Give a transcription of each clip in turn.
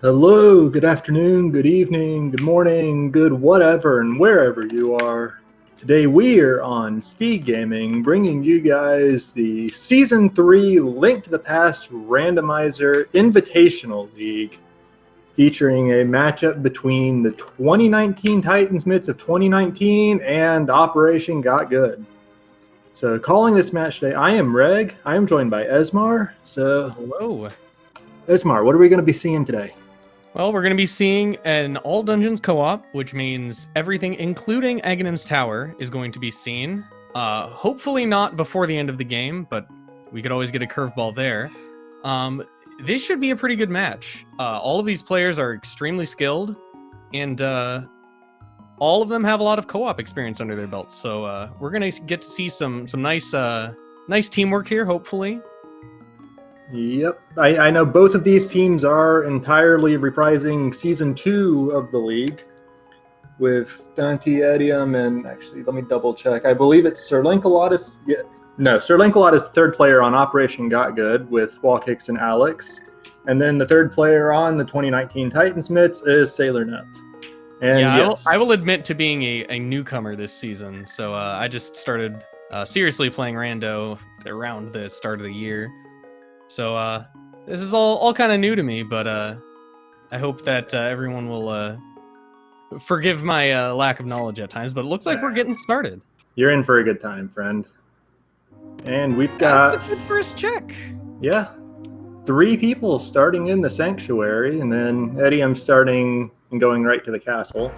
Hello, good afternoon, good evening, good morning, good whatever, and wherever you are. Today we are on SpeedGaming, bringing you guys the Season 3 Link to the Past Randomizer Invitational League, featuring a matchup between the 2019 Titans Mitts of 2019 and Operation Got Good. So calling this match today, I am Reg. I am joined by Esmar. So, hello. Esmar, what are we going to be seeing today? Well, we're going to be seeing an all dungeons co-op, which means everything, including Aghanim's Tower, is going to be seen. Hopefully not before the end of the game, but we could always get a curveball there. This should be a pretty good match. All of these players are extremely skilled, and all of them have a lot of co-op experience under their belts. So we're going to get to see some nice teamwork here, hopefully. Yep. I know both of these teams are entirely reprising Season 2 of the league with daaanty, etium, and actually, let me double check. I believe it's Sir Lancelot. No, Sir Lancelot is the third player on Operation Got Good with Wallkicks and Alex. And then the third player on the 2019 Titans Mitts is Sailor Nep. And yeah, yes. I will admit to being a newcomer this season. So I just started seriously playing Rando around the start of the year. So this is all kind of new to me, but I hope that everyone will forgive my lack of knowledge at times. But it looks like we're getting started. You're in for a good time, friend. And we've got... That's a good first check. Yeah. 3 people starting in the Sanctuary, and then etium starting and going right to the castle.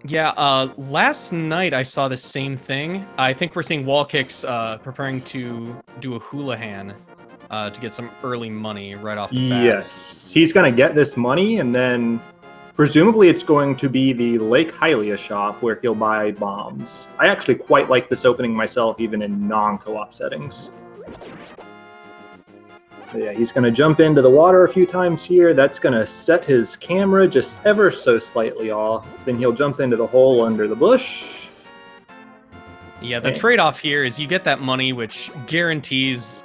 Yeah, last night I saw the same thing. I think we're seeing Wallkicks preparing to do a Houlihan. To get some early money right off the bat. Yes, he's going to get this money, and then presumably it's going to be the Lake Hylia shop where he'll buy bombs. I actually quite like this opening myself, even in non-co-op settings. But yeah, he's going to jump into the water a few times here. That's going to set his camera just ever so slightly off. Then he'll jump into the hole under the bush. Yeah, the trade-off here is you get that money, which guarantees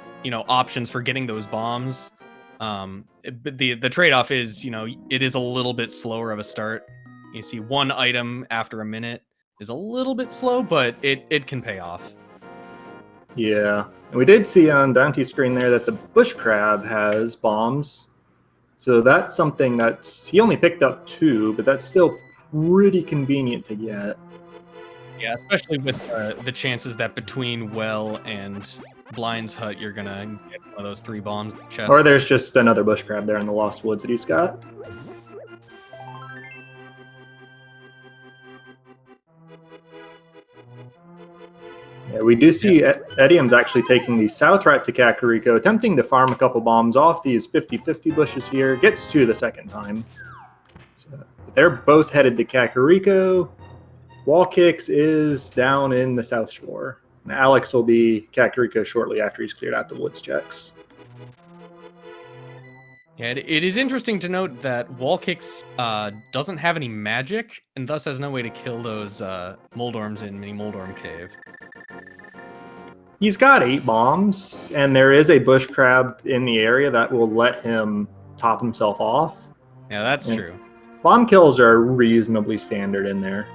options for getting those bombs. But the trade-off is, it is a little bit slower of a start. You see one item after a minute is a little bit slow, but it can pay off. Yeah, and we did see on daaanty's screen there that the bush crab has bombs. So that's something he only picked up 2, but that's still pretty convenient to get. Yeah, especially with the chances that between Well and Blind's Hut, you're gonna get one of those 3 bombs chests. Or there's just another bush crab there in the Lost Woods that he's got. Yeah, we do see etium's actually taking the south route to Kakariko, attempting to farm a couple bombs off these 50-50 bushes here. Gets 2 the second time. So they're both headed to Kakariko. Wallkicks is down in the South Shore. And Alex will be Kakariko shortly after he's cleared out the woods checks. Yeah, it is interesting to note that Wallkicks doesn't have any magic, and thus has no way to kill those Moldorms in Mini Moldorm Cave. He's got 8 bombs, and there is a bush crab in the area that will let him top himself off. Yeah, that's true. Bomb kills are reasonably standard in there.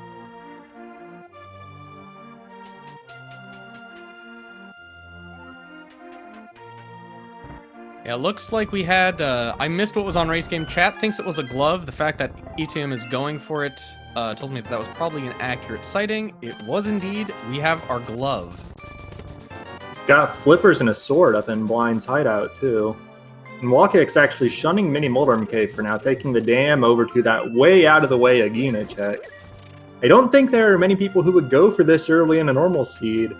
Yeah, it looks like we had... I missed what was on Race Game. Chat thinks it was a glove. The fact that etium is going for it tells me that was probably an accurate sighting. It was indeed. We have our glove. Got flippers and a sword up in Blind's hideout, too. And Wallkicks actually shunning Mini Moldorm Cave for now, taking the dam over to that way out of the way Agina check. I don't think there are many people who would go for this early in a normal seed.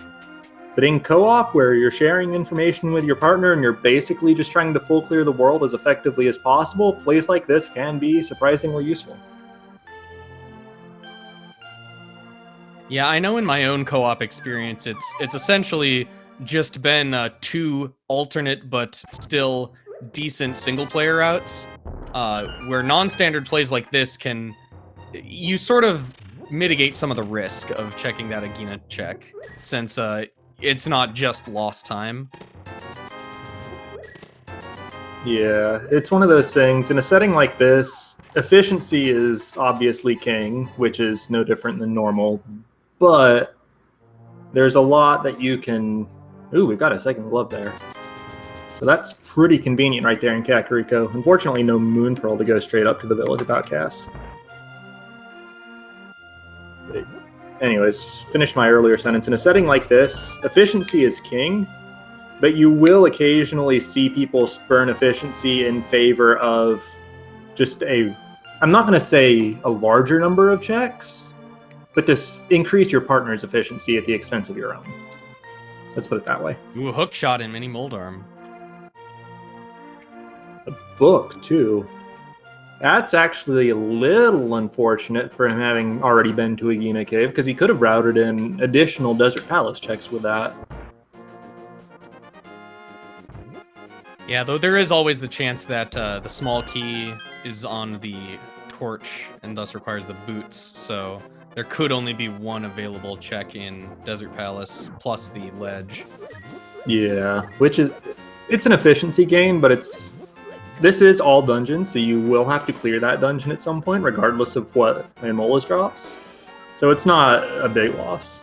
But in co-op, where you're sharing information with your partner and you're basically just trying to full clear the world as effectively as possible, plays like this can be surprisingly useful. Yeah, I know in my own co-op experience, it's essentially just been 2 alternate but still decent single-player routes, where non-standard plays like this you sort of mitigate some of the risk of checking that Agina check, since it's not just lost time. Yeah, it's one of those things. In a setting like this, efficiency is obviously king, which is no different than normal. But there's a lot that you can... Ooh, we got a second glove there. So that's pretty convenient right there in Kakariko. Unfortunately, no Moon Pearl to go straight up to the Village of Outcasts. But anyways, finish my earlier sentence. In a setting like this, efficiency is king, but you will occasionally see people spurn efficiency in favor of just I'm not going to say a larger number of checks, but to increase your partner's efficiency at the expense of your own. Let's put it that way. Ooh, a hook shot in Mini Mold Arm. A book, too. That's actually a little unfortunate for him having already been to Agina Cave, because he could have routed in additional Desert Palace checks with that. Yeah, though there is always the chance that the small key is on the torch and thus requires the boots, so there could only be one available check in Desert Palace plus the ledge. Yeah, it's an efficiency game, but this is all dungeons, so you will have to clear that dungeon at some point, regardless of what Mamola's drops. So it's not a big loss.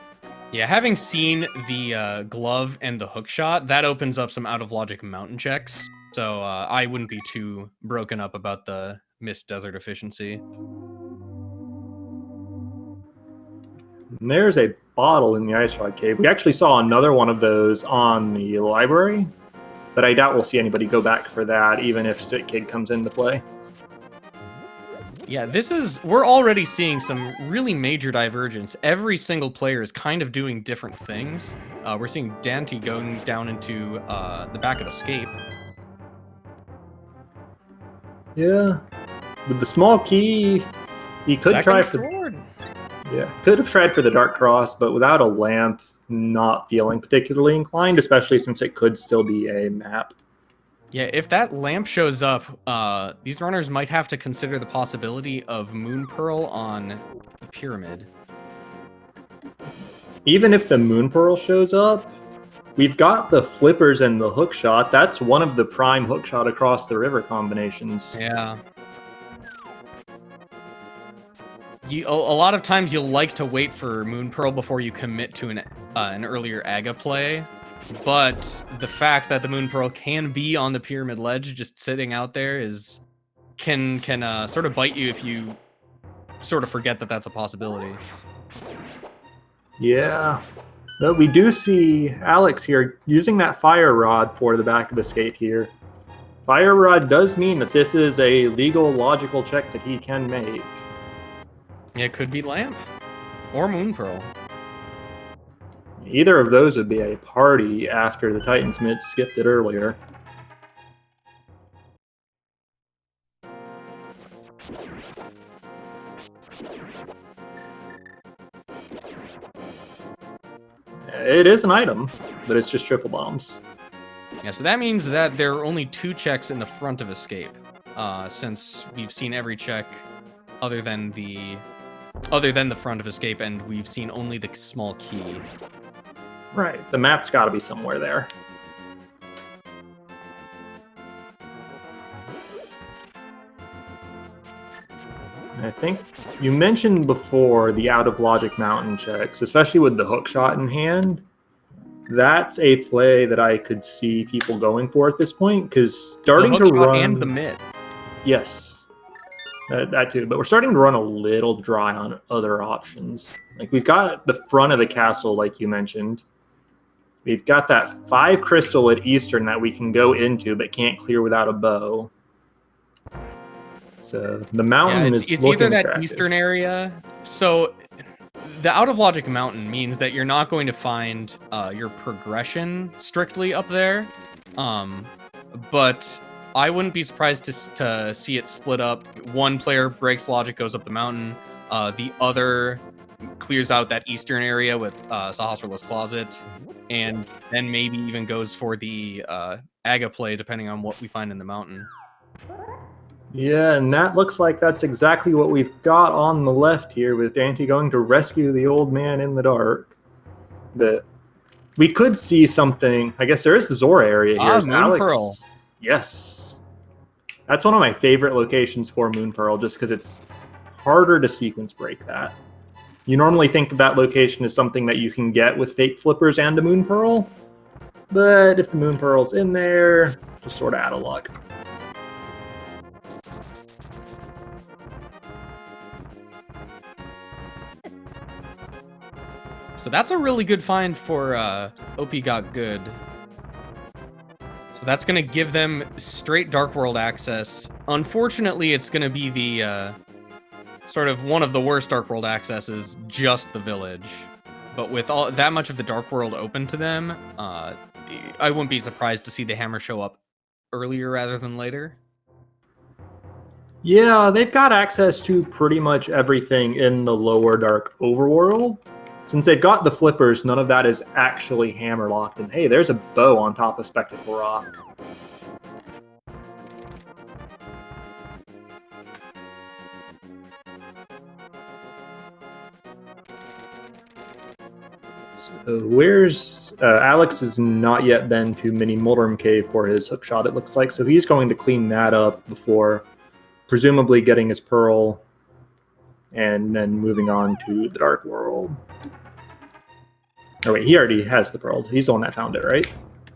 Yeah, having seen the glove and the hook shot, that opens up some out-of-logic mountain checks. So I wouldn't be too broken up about the missed desert efficiency. And there's a bottle in the Ice Rod Cave. We actually saw another one of those on the library, but I doubt we'll see anybody go back for that, even if Sick Kid comes into play. Yeah, we're already seeing some really major divergence. Every single player is kind of doing different things. We're seeing daaanty going down into the back of Escape. Yeah, with the small key, he could Second try for... sword. Yeah, could have tried for the Dark Cross, but without a lamp, not feeling particularly inclined, especially since it could still be a map. Yeah, if that lamp shows up, these runners might have to consider the possibility of Moon Pearl on the pyramid. Even if the Moon Pearl shows up, we've got the flippers and the hook shot. That's one of the prime hook shot across the river combinations. Yeah. A lot of times you'll like to wait for Moon Pearl before you commit to an earlier Aga play. But the fact that the Moon Pearl can be on the pyramid ledge, just sitting out there, can sort of bite you if you sort of forget that that's a possibility. Yeah, but we do see Alex here using that fire rod for the back of Escape here. Fire rod does mean that this is a legal, logical check that he can make. Yeah, it could be lamp or Moon Pearl. Either of those would be a party after the Titansmith skipped it earlier. It is an item, but it's just triple bombs. Yeah, so that means that there are only 2 checks in the front of Escape, since we've seen every check other than the front of Escape, and we've seen only the small key. Right, the map's got to be somewhere there. I think you mentioned before the out-of-logic mountain checks, especially with the hook shot in hand. That's a play that I could see people going for at this point, because starting the to hook shot run... and the mid. Yes, that too, but we're starting to run a little dry on other options. Like, we've got the front of the castle, like you mentioned. We've got that 5 crystal at Eastern that we can go into, but can't clear without a bow. So the mountain it's looking either that attractive. Eastern area. So the out-of-logic mountain means that you're not going to find your progression strictly up there. But I wouldn't be surprised to see it split up. One player breaks logic, goes up the mountain. The other clears out that Eastern area with Sahasrar's Closet. And then maybe even goes for the Aga play, depending on what we find in the mountain. Yeah, and that looks like that's exactly what we've got on the left here, with daaanty going to rescue the old man in the dark. But we could see something. I guess there is the Zora area here. Moon Pearl. Yes. That's one of my favorite locations for Moon Pearl, just because it's harder to sequence break that. You normally think of that location as something that you can get with Fate Flippers and a Moon Pearl, but if the Moon Pearl's in there, just sort of out of luck. So that's a really good find for OP Got Good. So that's going to give them straight Dark World access. Unfortunately, it's going to be the sort of one of the worst Dark World accesses, just the village. But with all that much of the Dark World open to them, I wouldn't be surprised to see the hammer show up earlier rather than later. Yeah, they've got access to pretty much everything in the lower Dark Overworld. Since they've got the flippers, none of that is actually hammer locked. And hey, there's a bow on top of Spectacle Rock. So where's Alex has not yet been to Mini Mulderm Cave for his hookshot, it looks like. So he's going to clean that up before presumably getting his pearl and then moving on to the Dark World. Oh wait, he already has the pearl. He's the one that found it, right?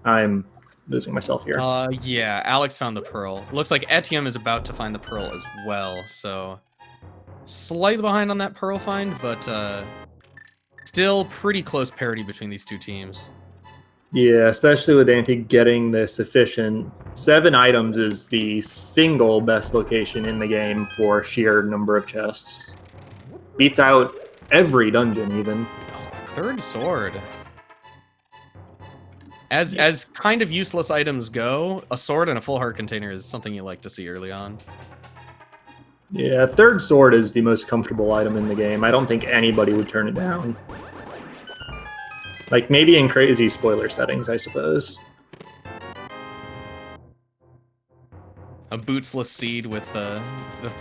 I'm losing myself here. Yeah, Alex found the pearl. Looks like Etium is about to find the pearl as well, so slightly behind on that pearl find, but still pretty close parity between these two teams. Yeah, especially with Daaanty getting the sufficient 7 items is the single best location in the game for sheer number of chests. Beats out every dungeon even. Third sword. As kind of useless items go, a sword and a full heart container is something you like to see early on. Yeah, third sword is the most comfortable item in the game. I don't think anybody would turn it down. Like, maybe in crazy spoiler settings, I suppose. A bootsless seed with the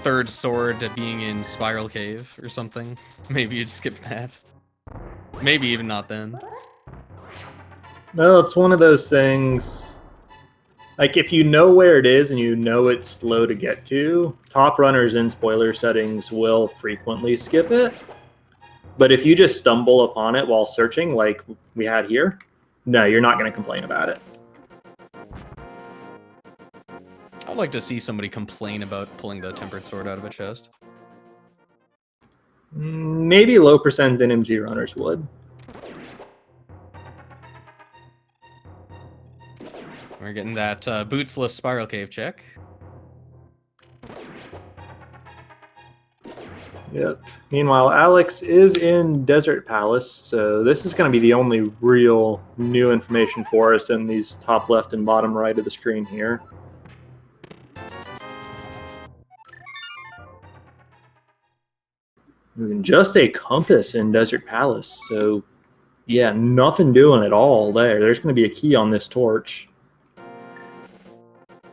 third sword being in Spiral Cave or something. Maybe you'd skip that. Maybe even not then. No, it's one of those things. Like, if you know where it is and you know it's slow to get to, top runners in spoiler settings will frequently skip it. But if you just stumble upon it while searching, like we had here, no, you're not going to complain about it. I'd like to see somebody complain about pulling the tempered sword out of a chest. Maybe low percent NMG runners would. We're getting that bootsless Spiral Cave check. Yep. Meanwhile, Alex is in Desert Palace, so this is going to be the only real new information for us in these top left and bottom right of the screen here. Just a compass in Desert Palace, so yeah, nothing doing at all there. There's going to be a key on this torch.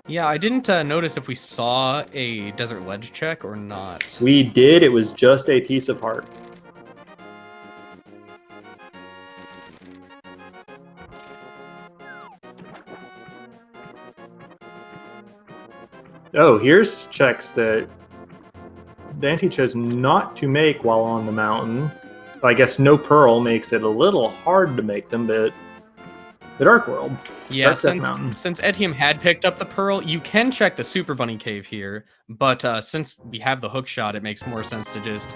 Yeah, I didn't notice if we saw a Desert Ledge check or not. We did. It was just a piece of heart. Oh, here's checks that Daaanty chose not to make while on the mountain. I guess no pearl makes it a little hard to make them, but the Dark World. Yeah, since Etium had picked up the pearl, you can check the Super Bunny Cave here, but since we have the hook shot, it makes more sense to just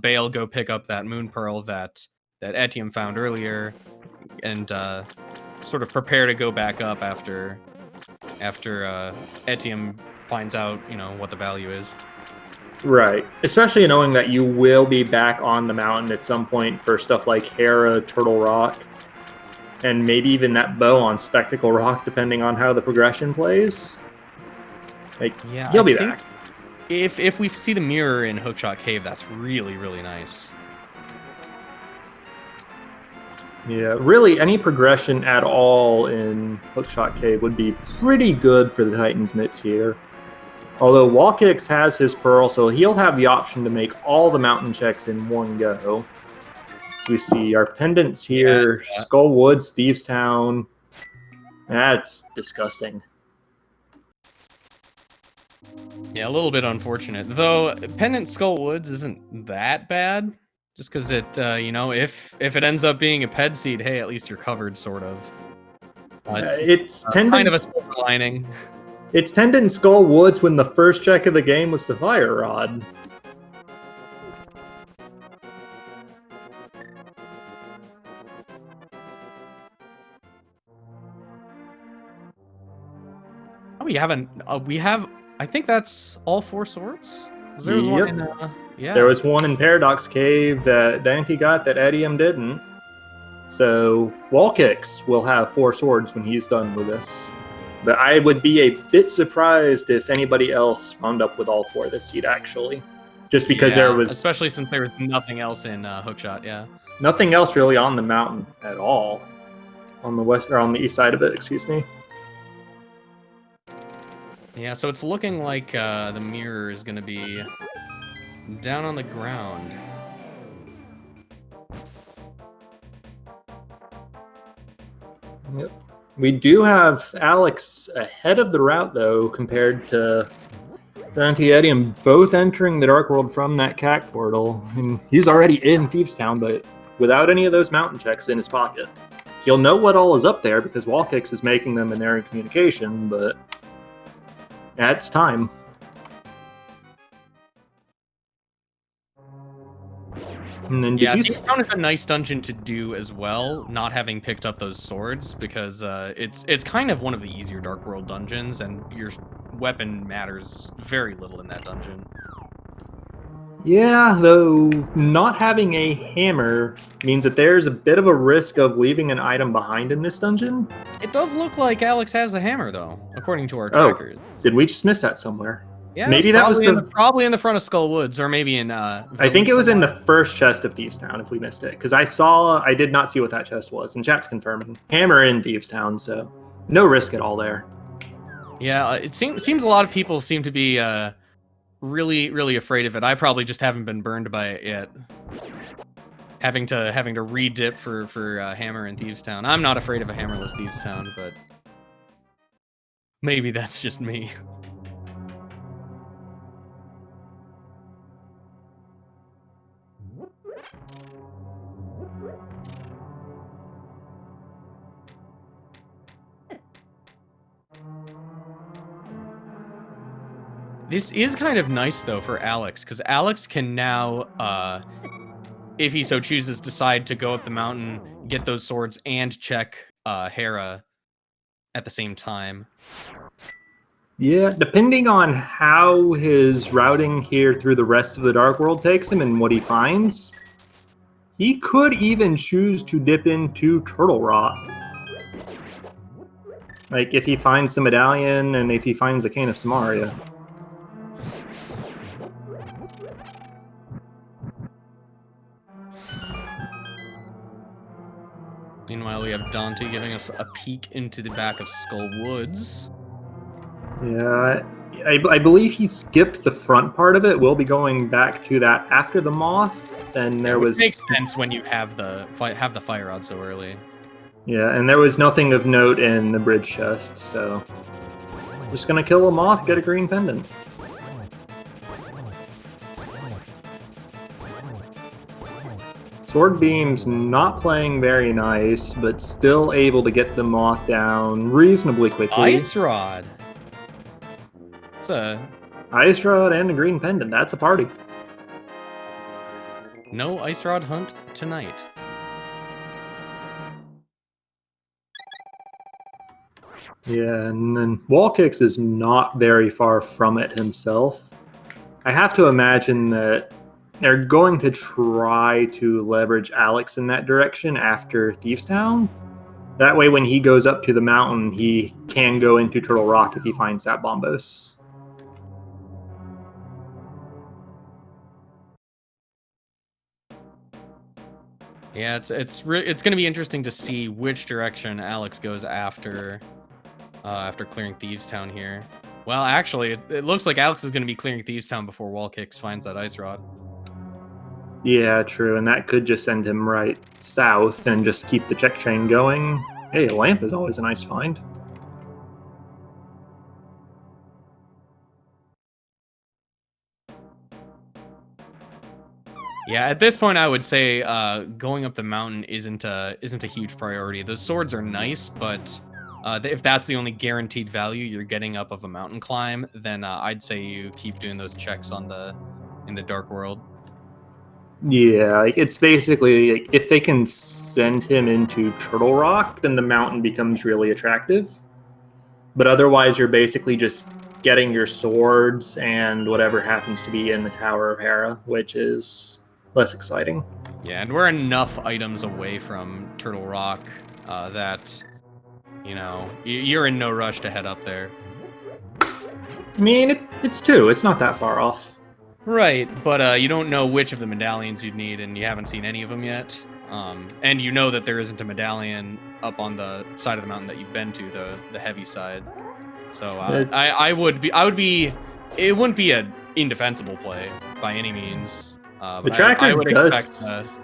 bail, go pick up that moon pearl that Etium found earlier, and sort of prepare to go back up after Etium finds out, you know, what the value is. Right. Especially knowing that you will be back on the mountain at some point for stuff like Hera, Turtle Rock, and maybe even that bow on Spectacle Rock, depending on how the progression plays. Like, yeah, you'll be back. If we see the mirror in Hookshot Cave, that's really, really nice. Yeah, really, any progression at all in Hookshot Cave would be pretty good for the Titan's Mitts here. Although Wallkicks has his pearl, so he'll have the option to make all the mountain checks in one go. We see our pendants here, yeah. Skull Woods, Thieves Town. That's disgusting. Yeah, a little bit unfortunate. Though Pendant Skull Woods isn't that bad. Just because it, you know, if it ends up being a ped seed, hey, at least you're covered, sort of. It's Kind of a pendant. silver lining. It's pendant Skull Woods when the first check of the game was the fire rod. Oh, we haven't. We have. I think that's all 4 swords. 'Cause there was one in. Yeah. There was one in Paradox Cave that daaanty got that etium didn't. So Wallkicks will have 4 swords when he's done with this. But I would be a bit surprised if anybody else wound up with all 4 this seed, actually. Just because there was... Especially since there was nothing else in Hookshot, yeah. Nothing else really on the mountain at all. On the west, or on the east side of it, excuse me. Yeah, so it's looking like the mirror is going to be down on the ground. Yep. We do have Alex ahead of the route, though, compared to daaanty etium, both entering the Dark World from that CAC portal. And he's already in Thieves Town, but without any of those mountain checks in his pocket. He'll know what all is up there because Wallkicks is making them and they're in communication, but yeah, it's time. And then Thieves Town is a nice dungeon to do as well, not having picked up those swords, because it's kind of one of the easier Dark World dungeons, and your weapon matters very little in that dungeon. Yeah, though not having a hammer means that there's a bit of a risk of leaving an item behind in this dungeon. It does look like Alex has the hammer, though, according to our trackers. Did we just miss that somewhere? Yeah, maybe that was probably in the front of Skull Woods, or maybe in. I think it was in the first chest of Thieves Town. If we missed it, because I did not see what that chest was, and chat's confirming hammer in Thieves Town, so no risk at all there. Yeah, it seems a lot of people seem to be really afraid of it. I probably just haven't been burned by it yet. Having to re-dip for hammer in Thieves Town. I'm not afraid of a hammerless Thieves Town, but maybe that's just me. This is kind of nice, though, for Alex, because Alex can now, if he so chooses, decide to go up the mountain, get those swords, and check Hera at the same time. Yeah, depending on how his routing here through the rest of the Dark World takes him and what he finds, he could even choose to dip into Turtle Rock. Like, if he finds the medallion and if he finds the Cane of Samaria. Meanwhile, we have daaanty giving us a peek into the back of Skull Woods. Yeah, I believe he skipped the front part of it. We'll be going back to that after the moth. And there was makes sense when you have the fire rod so early. Yeah, and there was nothing of note in the bridge chest, so just gonna kill a moth, get a green pendant. Sword Beam's not playing very nice, but still able to get the moth down reasonably quickly. Ice Rod. It's a Ice Rod and a green pendant. That's a party. No Ice Rod hunt tonight. Yeah, and then Wallkicks is not very far from it himself. I have to imagine that they're going to try to leverage Alex in that direction after Thieves Town. That way, when he goes up to the mountain, he can go into Turtle Rock if he finds that Bombos. Yeah, it's going to be interesting to see which direction Alex goes after clearing Thieves Town here. Well, actually, it looks like Alex is going to be clearing Thieves Town before Wallkicks finds that Ice Rod. Yeah, true, and that could just send him right south and just keep the check chain going. Hey, a lamp is always a nice find. Yeah, at this point, I would say going up the mountain isn't a huge priority. Those swords are nice, but if that's the only guaranteed value you're getting up of a mountain climb, then I'd say you keep doing those checks in the dark world. Yeah, like it's basically like if they can send him into Turtle Rock, then the mountain becomes really attractive. But otherwise, you're basically just getting your swords and whatever happens to be in the Tower of Hera, which is less exciting. Yeah, and we're enough items away from Turtle Rock that, you know, you're in no rush to head up there. I mean, it's 2. It's not that far off. Right, but you don't know which of the medallions you'd need, and you haven't seen any of them yet. And you know that there isn't a medallion up on the side of the mountain that you've been to, the heavy side. So I would be. It wouldn't be an indefensible play by any means. The But tracker I would does. expect.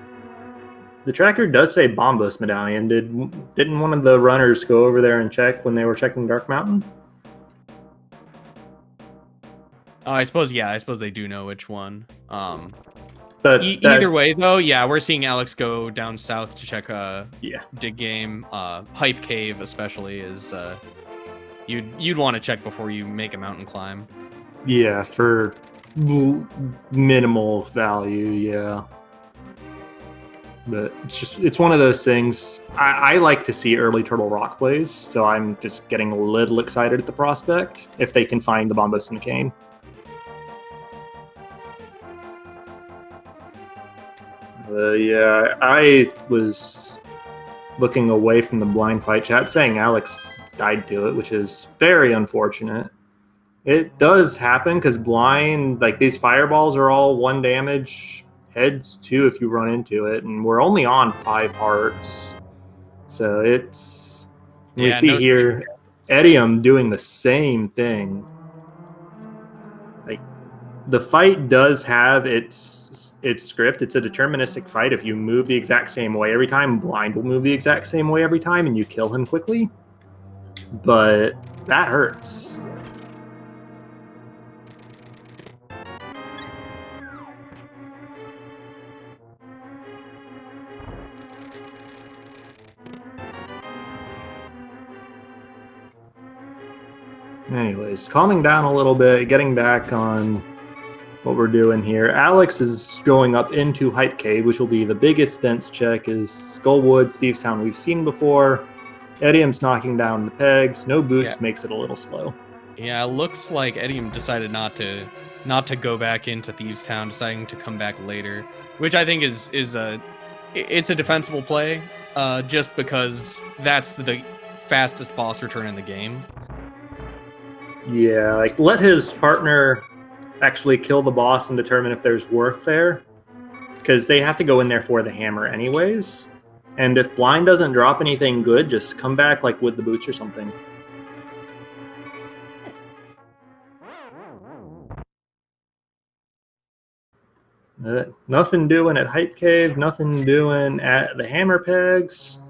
The tracker does say Bombos medallion. Didn't one of the runners go over there and check when they were checking Dark Mountain? I suppose they do know which one. But Either way, though, yeah, we're seeing Alex go down south to check yeah. dig game. Hype cave especially is you'd want to check before you make a mountain climb. Yeah, for minimal value, yeah. But it's one of those things. I like to see early Turtle Rock plays, so I'm just getting a little excited at the prospect if they can find the Bombos and the Cane. Yeah, I was looking away from the blind fight chat saying Alex died to it, which is very unfortunate. It does happen because blind, like these fireballs are all 1 damage, heads 2 if you run into it, and we're only on 5 hearts. So it's, we see here Etium doing the same thing. Like the fight does have its script. It's a deterministic fight. If you move the exact same way every time, blind will move the exact same way every time, and you kill him quickly. But that hurts. Anyways, calming down a little bit, getting back on what we're doing here. Alex is going up into Hype Cave, which will be the biggest dense check, is Skullwood, Thieves Town we've seen before. Etium's knocking down the pegs. No boots makes it a little slow. Yeah, it looks like Etium decided not to go back into Thieves Town, deciding to come back later, which I think is a defensible play, just because that's the fastest boss return in the game. Yeah, like let his partner actually kill the boss and determine if there's worth there, because they have to go in there for the hammer anyways. And if blind doesn't drop anything good, just come back like with the boots or something. Nothing doing at Hype Cave, nothing doing at the hammer pegs.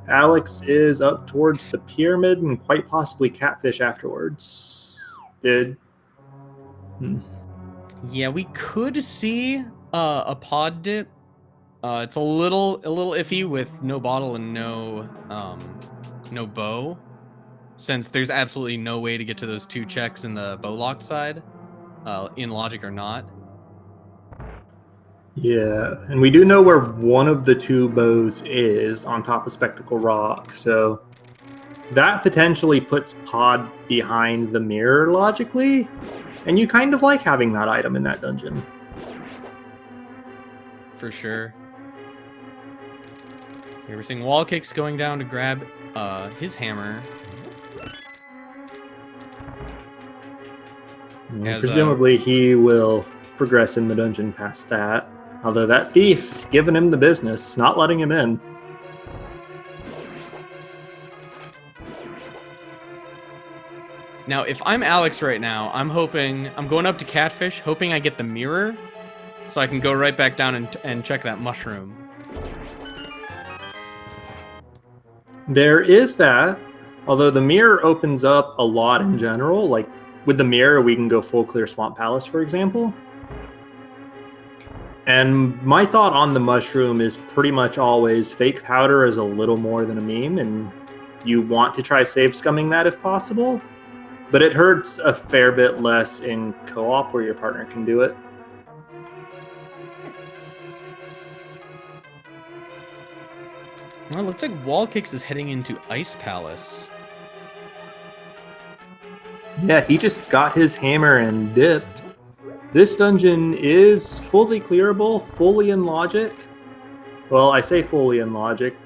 Alex is up towards the pyramid and quite possibly Catfish afterwards. Yeah, we could see a pod dip. It's a little iffy with no bottle and no bow, since there's absolutely no way to get to those 2 checks in the bow locked side, in logic or not. Yeah, and we do know where one of the 2 bows is on top of Spectacle Rock, so that potentially puts Pod behind the mirror logically, and you kind of like having that item in that dungeon. For sure. Here we're seeing Wallkicks going down to grab his hammer. Yeah, presumably he will progress in the dungeon past that. Although that thief giving him the business, not letting him in. Now, if I'm Alex right now, I'm going up to Catfish, hoping I get the mirror, so I can go right back down and check that mushroom. There is that, although the mirror opens up a lot in general. Like, with the mirror, we can go full clear Swamp Palace, for example. And my thought on the mushroom is pretty much always fake powder is a little more than a meme, and you want to try save scumming that if possible, but it hurts a fair bit less in co-op where your partner can do it. Well, it looks like Wallkicks is heading into Ice Palace. Yeah, he just got his hammer and dipped. This dungeon is fully clearable, fully in logic. Well, I say fully in logic.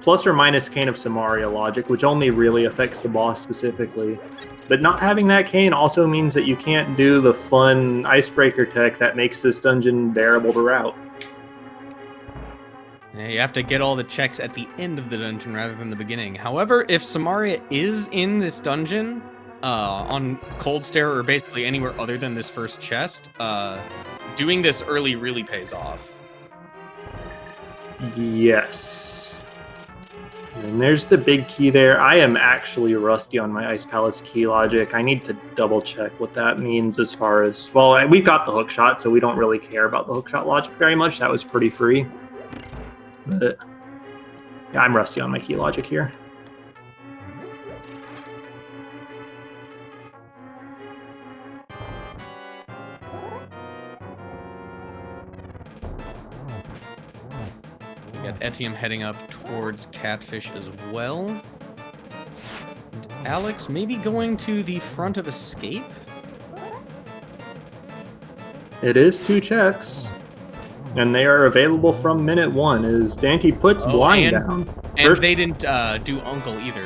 Plus or minus Cane of Samaria logic, which only really affects the boss specifically. But not having that cane also means that you can't do the fun icebreaker tech that makes this dungeon bearable to route. Yeah, you have to get all the checks at the end of the dungeon rather than the beginning. However, if Samaria is in this dungeon, on Cold Stair or basically anywhere other than this first chest, doing this early really pays off. Yes. And there's the big key there. I am actually rusty on my Ice Palace key logic. I need to double check what that means as far as... Well, we've got the hook shot, so we don't really care about the hook shot logic very much. That was pretty free. But yeah, I'm rusty on my key logic here. We got Etium heading up towards Catfish as well. And Alex maybe going to the front of Escape? It is 2 checks, and they are available from minute 1 as daaanty puts blind down. And they didn't do Uncle either.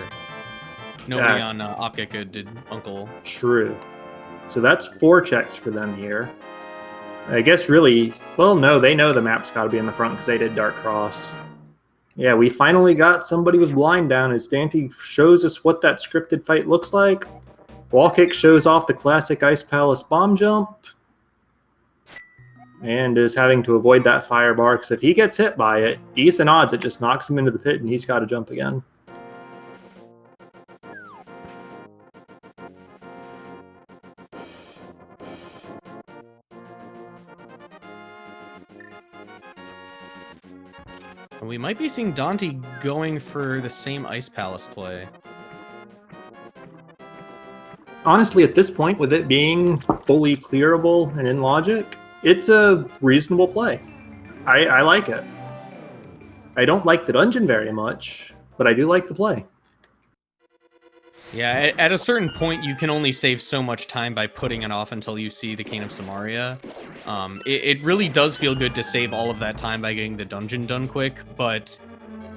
Nobody on Opgeka did Uncle. True. So that's 4 checks for them here. I guess really, well, no, they know the map's got to be in the front because they did Dark Cross. Yeah, we finally got somebody with blind down as daaanty shows us what that scripted fight looks like. Wallkick shows off the classic Ice Palace bomb jump. And is having to avoid that fire bar because if he gets hit by it, decent odds it just knocks him into the pit and he's got to jump again. We might be seeing daaanty going for the same Ice Palace play. Honestly, at this point, with it being fully clearable and in logic, it's a reasonable play. I like it. I don't like the dungeon very much, but I do like the play. Yeah, at a certain point, you can only save so much time by putting it off until you see the Cane of Samaria. It really does feel good to save all of that time by getting the dungeon done quick, but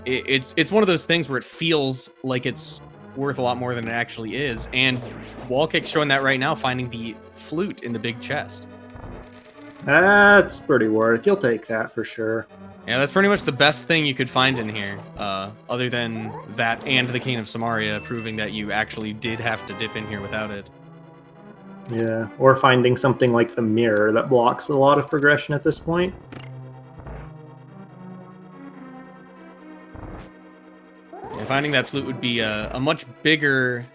it's one of those things where it feels like it's worth a lot more than it actually is, and Wallkick's showing that right now, finding the flute in the big chest. That's pretty worth. You'll take that for sure. Yeah, that's pretty much the best thing you could find in here, other than that and the Cane of Samaria, proving that you actually did have to dip in here without it. Yeah, or finding something like the mirror that blocks a lot of progression at this point. Yeah, finding that flute would be a much bigger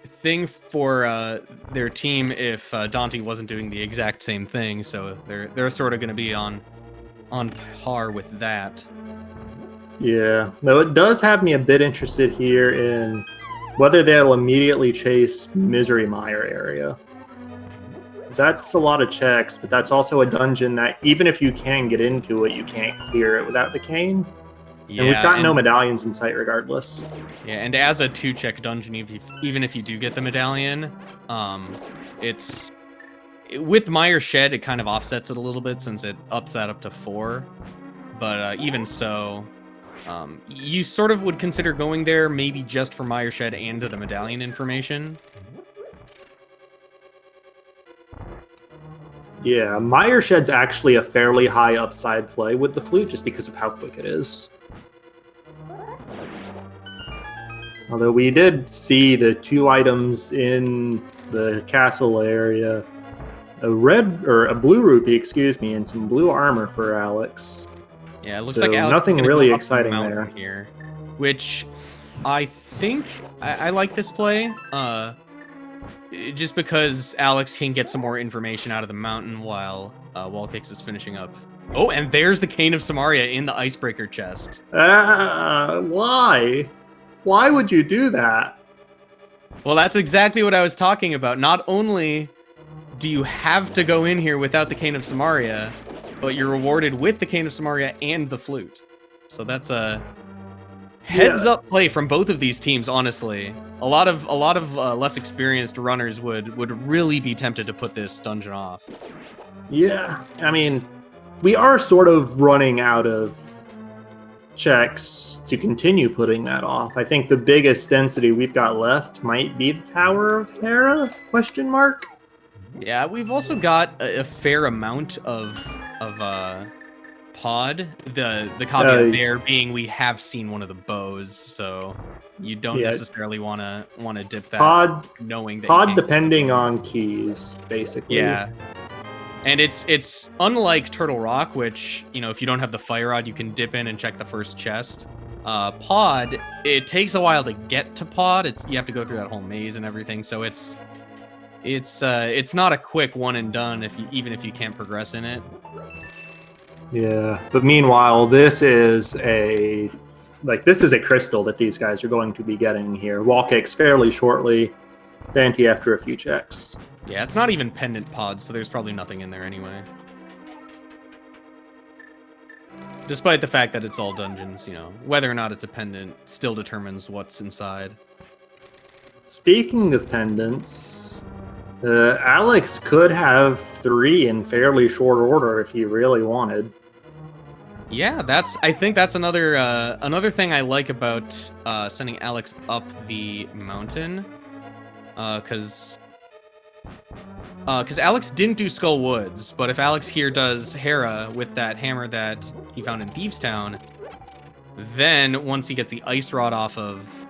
thing for their team if daaanty wasn't doing the exact same thing, so they're sort of going to be on par with that. Yeah, though it does have me a bit interested here in whether they'll immediately chase Misery Mire area. That's a lot of checks, but that's also a dungeon that even if you can get into it, you can't clear it without the cane. Yeah, and we've got no medallions in sight regardless. Yeah, and as a 2-check dungeon, even if you do get the medallion, it's... With Mire Shed, it kind of offsets it a little bit since it ups that up to 4. But even so, you sort of would consider going there maybe just for Mire Shed and the medallion information. Yeah, Mire Shed's actually a fairly high upside play with the flute just because of how quick it is. Although we did see the 2 items in the castle area. A blue rupee, excuse me, and some blue armor for Alex. Yeah, it looks so like Alex nothing is really go exciting the there. Here, which I think I like this play. Just because Alex can get some more information out of the mountain while Wallkicks is finishing up. Oh, and there's the Cane of Samaria in the icebreaker chest. Why? Why would you do that? Well, that's exactly what I was talking about. Not only do you have to go in here without the Cane of Samaria, but you're rewarded with the Cane of Samaria and the flute. So that's a heads-up play from both of these teams, honestly. A lot of less experienced runners would really be tempted to put this dungeon off. Yeah, I mean, we are sort of running out of checks to continue putting that off. I think the biggest density we've got left might be the Tower of Hera, question mark? Yeah, we've also got a fair amount of pod. The caveat there being we have seen one of the bows, so you don't necessarily want to dip that. Pod, knowing that pod depending on keys, basically. Yeah. And it's unlike Turtle Rock, which, you know, if you don't have the fire rod, you can dip in and check the first chest. Pod, it takes a while to get to pod. You have to go through that whole maze and everything. So it's not a quick one and done even if you can't progress in it. Yeah, but meanwhile, this is a crystal that these guys are going to be getting here. Wallkicks fairly shortly, daaanty after a few checks. Yeah, it's not even pendant pods, so there's probably nothing in there anyway. Despite the fact that it's all dungeons, you know, whether or not it's a pendant still determines what's inside. Speaking of pendants, Alex could have 3 in fairly short order if he really wanted. Yeah, I think that's another thing I like about sending Alex up the mountain, because Alex didn't do Skull Woods, but if Alex here does Hera with that hammer that he found in Thieves Town, then once he gets the ice rod off of,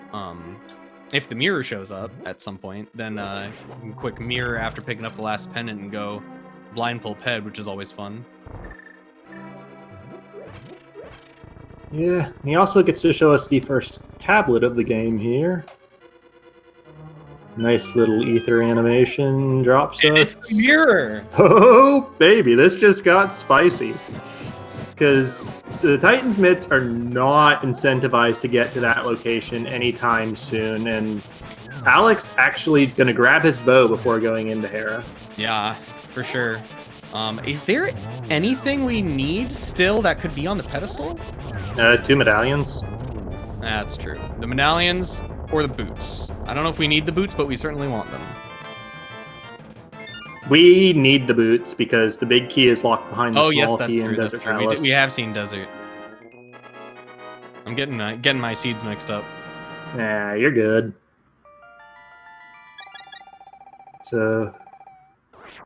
if the mirror shows up at some point, then quick mirror after picking up the last pendant and go blind pull ped, which is always fun. Yeah, he also gets to show us the first tablet of the game here. Nice little ether animation drops us. It's the mirror! Oh, baby, this just got spicy. Because the Titan's mitts are not incentivized to get to that location anytime soon, and Alex actually going to grab his bow before going into Hera. Yeah, for sure. Is there anything we need still that could be on the pedestal? 2 medallions. That's true. The medallions or the boots. I don't know if we need the boots, but we certainly want them. We need the boots because the big key is locked behind the small key in Desert Palace. We have seen Desert. I'm getting my seeds mixed up. Nah, you're good. So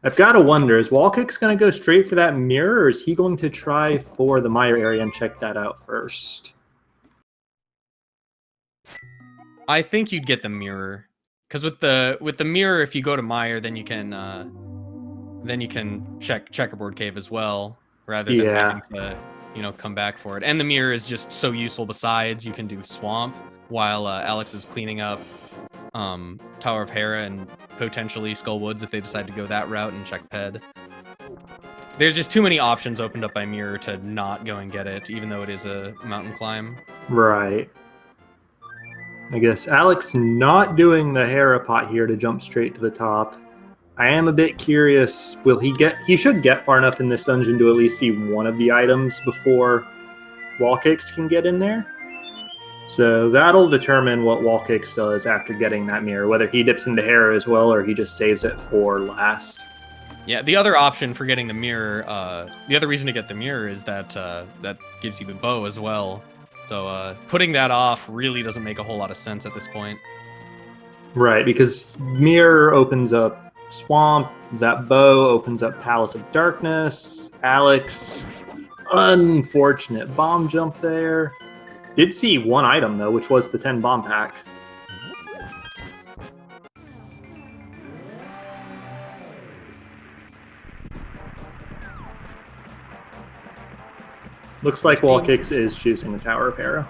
I've got to wonder, is Wallkicks going to go straight for that mirror, or is he going to try for the Mire area and check that out first? I think you'd get the mirror, because with the mirror, if you go to Mire, then you can check Checkerboard Cave as well, rather than having to, you know, come back for it. And the mirror is just so useful. Besides, you can do Swamp while Alex is cleaning up Tower of Hera and potentially Skull Woods if they decide to go that route and check Ped. There's just too many options opened up by mirror to not go and get it, even though it is a mountain climb. Right. I guess Alex not doing the Hera pot here to jump straight to the top. I am a bit curious, he should get far enough in this dungeon to at least see one of the items before Wallkicks can get in there. So that'll determine what Wallkicks does after getting that mirror, whether he dips into Hera as well or he just saves it for last. Yeah, the other option for getting the mirror, the other reason to get the mirror is that that gives you the bow as well. So putting that off really doesn't make a whole lot of sense at this point. Right, because mirror opens up Swamp, that bow opens up Palace of Darkness. Alex, unfortunate bomb jump there. Did see one item, though, which was the 10 bomb pack. Looks like Wallkicks is choosing the Tower of Hera.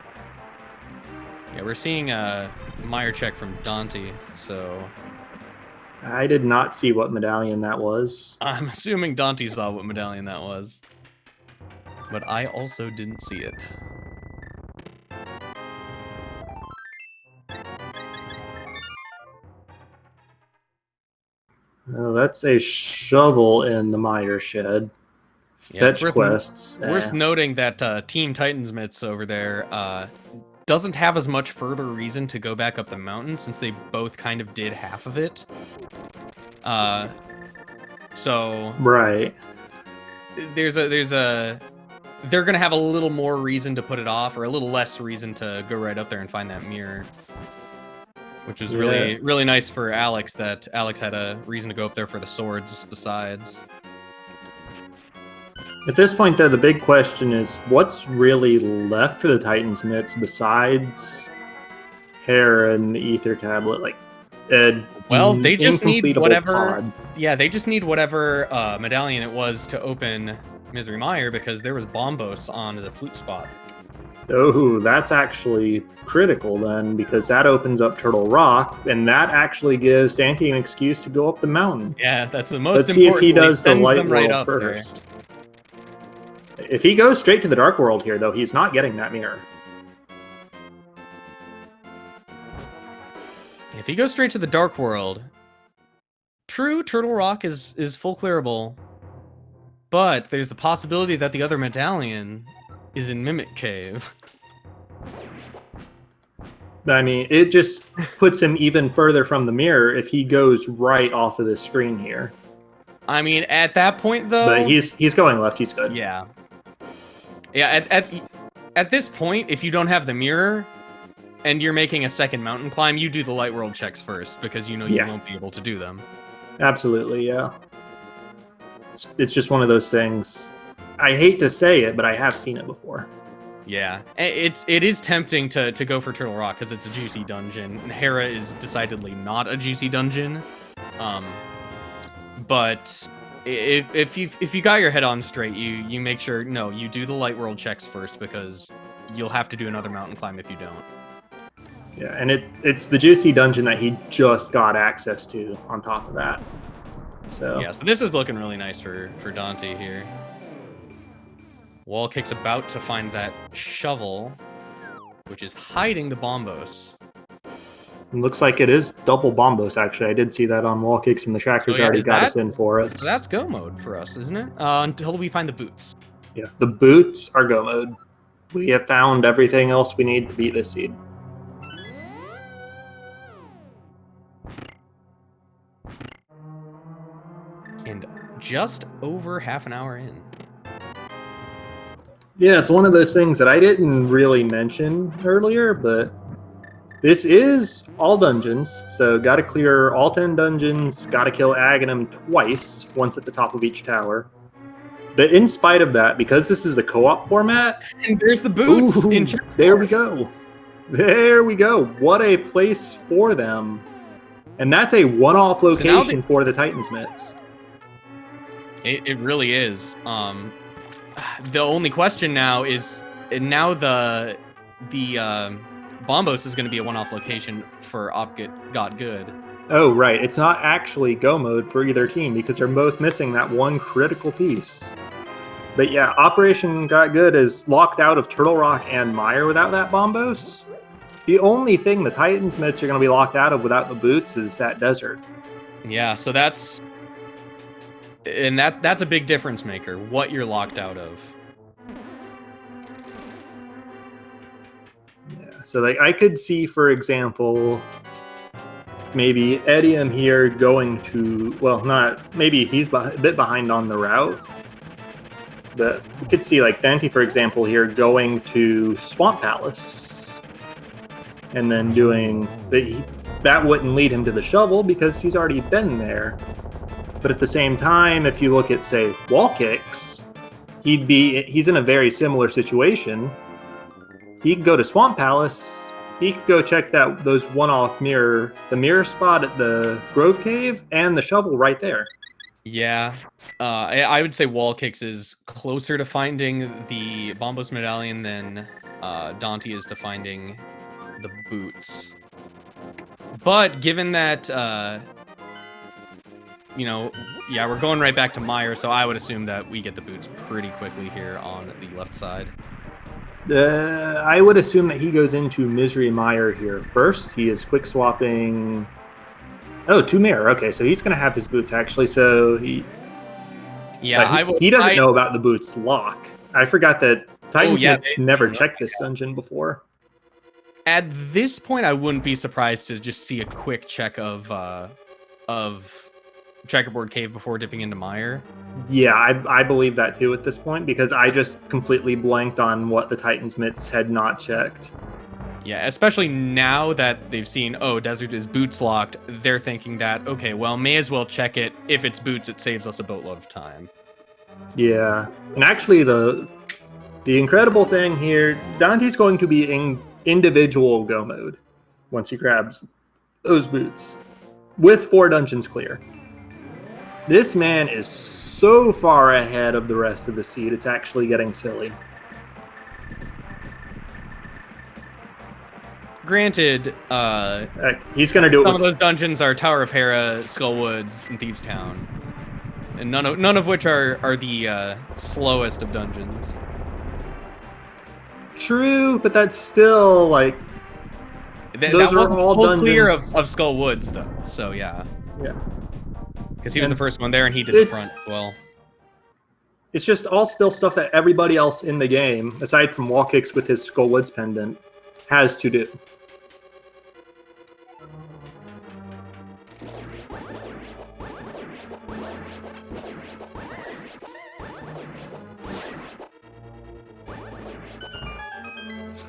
Yeah, we're seeing a Mire check from daaanty, so... I did not see what medallion that was. I'm assuming Dante saw what medallion that was. But I also didn't see it. Oh, that's a shovel in the mire shed. Fetch Yeah, quests. Worth noting that Team Titansmiths over there doesn't have as much further reason to go back up the mountain since they both kind of did half of it. So Right. They're gonna have a little more reason to put it off, or a little less reason to go right up there and find that mirror. Which was really nice for Alex, that Alex had a reason to go up there for the swords besides. At this point, though, the big question is, what's really left for the Titansmiths besides Hera and the Ether Tablet? Like, well, they just need whatever. Pod. Yeah, they just need whatever medallion it was to open Misery Mire, because there was Bombos on the flute spot. Oh, that's actually critical then, because that opens up Turtle Rock, and that actually gives Dante an excuse to go up the mountain. Yeah, that's the most Let's important. See if he does the light right world first. If he goes straight to the dark world here, though, he's not getting that mirror. If he goes straight to the dark world, true, Turtle Rock is full clearable, but there's the possibility that the other medallion is in Mimic Cave. I mean, it just puts him even further from the mirror if he goes right off of the screen here. I mean, at that point, though... But he's going left, he's good. Yeah. Yeah, at this point, if you don't have the mirror, and you're making a second mountain climb, you do the light world checks first, because you know you won't be able to do them. Absolutely, yeah. It's just one of those things... I hate to say it, but I have seen it before. Yeah, it is tempting to go for Turtle Rock because it's a juicy dungeon, and Hera is decidedly not a juicy dungeon. But if you got your head on straight, you make sure you do the light world checks first, because you'll have to do another mountain climb if you don't. Yeah, and it's the juicy dungeon that he just got access to on top of that. So yeah, so this is looking really nice for Dante here. Wallkicks about to find that shovel, which is hiding the Bombos. It looks like it is double Bombos, actually. I did see that on Wallkicks, and the trackers already got us in for it. So that's go mode for us, isn't it? Until we find the boots. Yeah, the boots are go mode. We have found everything else we need to beat this seed. And just over half an hour in. Yeah, it's one of those things that I didn't really mention earlier, but this is all dungeons, so got to clear all 10 dungeons, got to kill Aghanim twice, once at the top of each tower. But in spite of that, because this is a co-op format... And there's the boots! There we go. There we go. What a place for them. And that's a one-off location for the Titansmiths. It really is. The only question now is, now the Bombos is going to be a one-off location for Got Good. Oh, right. It's not actually go mode for either team because they're both missing that one critical piece. But yeah, Operation Got Good is locked out of Turtle Rock and Mire without that Bombos. The only thing the Titansmiths are going to be locked out of without the boots is that desert. Yeah, so that's a big difference maker, what you're locked out of. Yeah, so like I could see, for example, maybe etium here going to, well, not, maybe he's a bit behind on the route. But we could see like Dante, for example, here going to Swamp Palace. And then doing, that wouldn't lead him to the shovel because he's already been there. But at the same time, if you look at, say, Wallkicks, he's in a very similar situation. He could go to Swamp Palace. He could go check those one-off the mirror spot at the Grove Cave, and the shovel right there. Yeah, I would say Wallkicks is closer to finding the Bombos medallion than Dante is to finding the boots. But given that you know, yeah, we're going right back to Meyer, so I would assume that we get the boots pretty quickly here on the left side. I would assume that he goes into Misery Meyer here first. He is quick swapping. Oh, to Mirror. Okay, so he's going to have his boots actually. So he. Yeah, he doesn't know about the boots lock. I forgot that Titansmith's never checked this dungeon before. At this point, I wouldn't be surprised to just see a quick check of Checkerboard Cave before dipping into Meyer. Yeah, I believe that too at this point, because I just completely blanked on what the Titansmiths had not checked. Yeah, especially now that they've seen, oh, Desert is boots locked, they're thinking that, okay, well, may as well check it. If it's boots, it saves us a boatload of time. Yeah, and actually the incredible thing here, Dante's going to be in individual go mode once he grabs those boots with 4 dungeons clear. This man is so far ahead of the rest of the seed, it's actually getting silly. Granted, he's going to do it. Some of those dungeons are Tower of Hera, Skullwoods, and Thieves Town, and none of which are the slowest of dungeons. True, but that's still like those are all dungeons clear of Skullwoods, though. So yeah, because he was the first one there, and he did the front as well. It's just all still stuff that everybody else in the game, aside from Wallkicks with his Skullwoods pendant, has to do.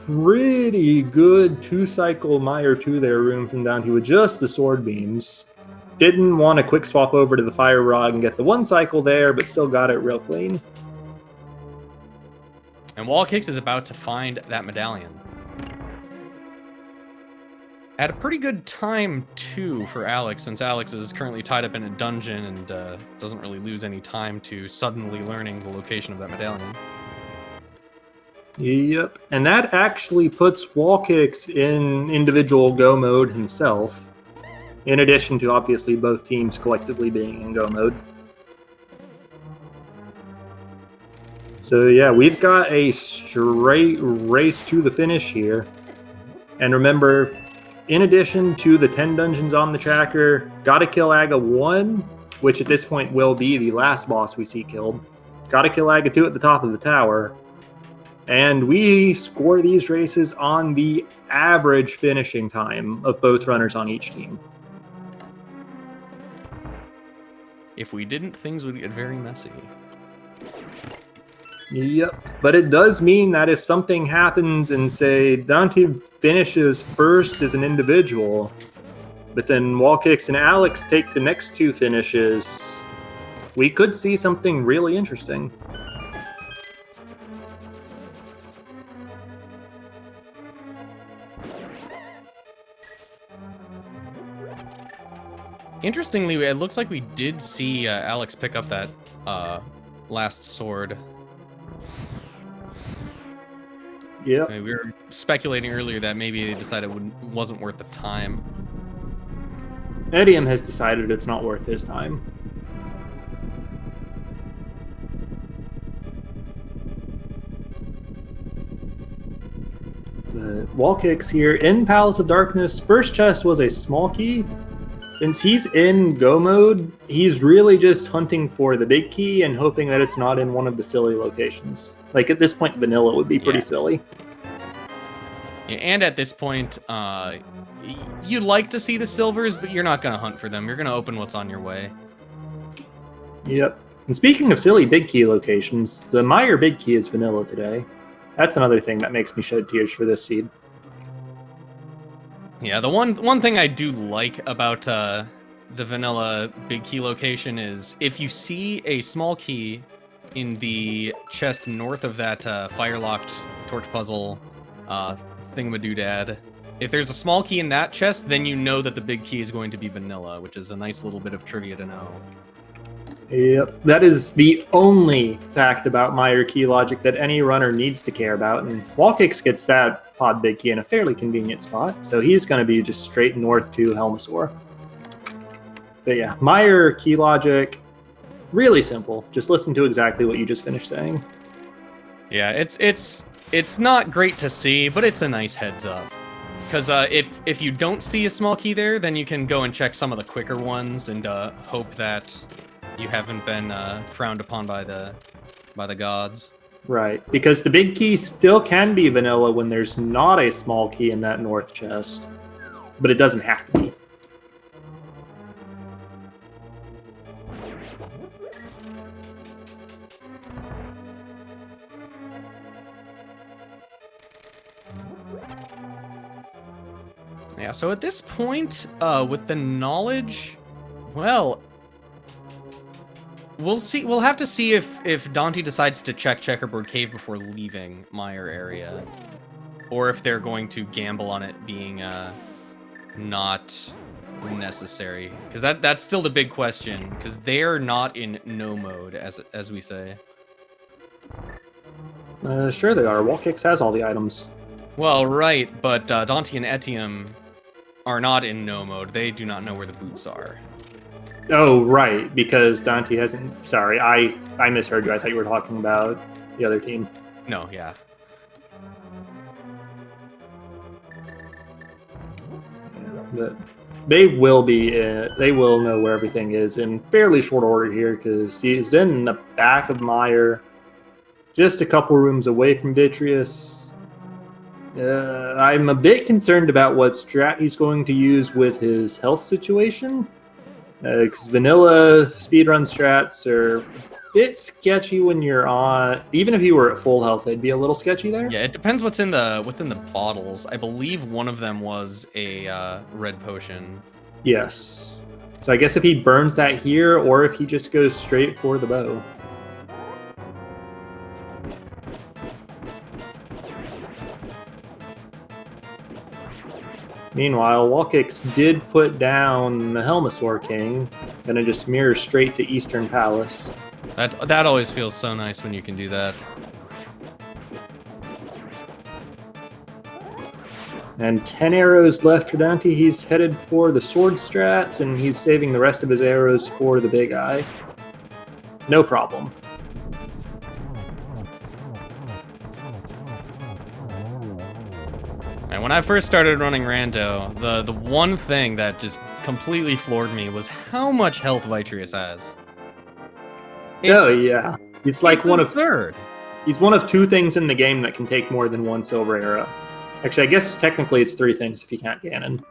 Pretty good 2-cycle Meyer 2 there, room from down to with just the sword beams. Didn't want to quick swap over to the fire rod and get the 1 cycle there, but still got it real clean. And Wallkicks is about to find that medallion. At a pretty good time, too, for Alex, since Alex is currently tied up in a dungeon and doesn't really lose any time to suddenly learning the location of that medallion. Yep, and that actually puts Wallkicks in individual go mode himself, in addition to obviously both teams collectively being in go mode. So yeah, we've got a straight race to the finish here. And remember, in addition to the 10 dungeons on the tracker, gotta kill Aga 1, which at this point will be the last boss we see killed. Gotta kill Aga 2 at the top of the tower. And we score these races on the average finishing time of both runners on each team. If we didn't, things would get very messy. Yep, but it does mean that if something happens and, say, Dante finishes first as an individual, but then Wallkicks and Alex take the next 2 finishes, we could see something really interesting. Interestingly, it looks like we did see Alex pick up that last sword. Yeah, we were speculating earlier that maybe they decided it wasn't worth the time. Etium has decided it's not worth his time. The Wallkicks here in Palace of Darkness. First chest was a small key. Since he's in go mode, he's really just hunting for the big key and hoping that it's not in one of the silly locations. Like at this point, vanilla would be pretty silly. Yeah, and at this point, you'd like to see the silvers, but you're not going to hunt for them. You're going to open what's on your way. Yep. And speaking of silly big key locations, the Meyer big key is vanilla today. That's another thing that makes me shed tears for this seed. Yeah, the one thing I do like about the vanilla big key location is if you see a small key in the chest north of that fire-locked torch puzzle thingamadoodad, if there's a small key in that chest, then you know that the big key is going to be vanilla, which is a nice little bit of trivia to know. Yep, that is the only fact about Meyer key logic that any runner needs to care about, and Wallkicks gets that pod big key in a fairly convenient spot, so he's going to be just straight north to Helmasaur. But yeah, Meyer key logic, really simple. Just listen to exactly what you just finished saying. Yeah, it's not great to see, but it's a nice heads up. Because if you don't see a small key there, then you can go and check some of the quicker ones and hope that you haven't been frowned upon by the gods. Right, because the big key still can be vanilla when there's not a small key in that north chest, but it doesn't have to be. Yeah, so at this point, with the knowledge, well, we'll see. We'll have to see if daaanty decides to check Checkerboard Cave before leaving Meyer area, or if they're going to gamble on it being not necessary. Because that's still the big question. Because they're not in no mode, as we say. Sure they are. Wallkicks has all the items. Well, right, but daaanty and etium are not in no mode. They do not know where the boots are. Oh, right, because daaanty hasn't... Sorry, I misheard you. I thought you were talking about the other team. No, yeah. But they will know where everything is in fairly short order here, because he's in the back of Meyer, just a couple rooms away from Vitreous. I'm a bit concerned about what strat he's going to use with his health situation, because vanilla speedrun strats are a bit sketchy when you're on. Even if you were at full health, they'd be a little sketchy there. Yeah, it depends what's in the bottles. I believe one of them was a red potion. Yes. So I guess if he burns that here, or if he just goes straight for the bow. Meanwhile, Wallkicks did put down the Helmasaur King, gonna just mirror straight to Eastern Palace. That always feels so nice when you can do that. And 10 arrows left for daaanty. He's headed for the sword strats, and he's saving the rest of his arrows for the big eye. No problem. And when I first started running Rando, the one thing that just completely floored me was how much health Vitreous has. Oh yeah, it's like it's one absurd. He's one of two things in the game that can take more than one silver arrow. Actually, I guess technically it's three things if you count Ganon.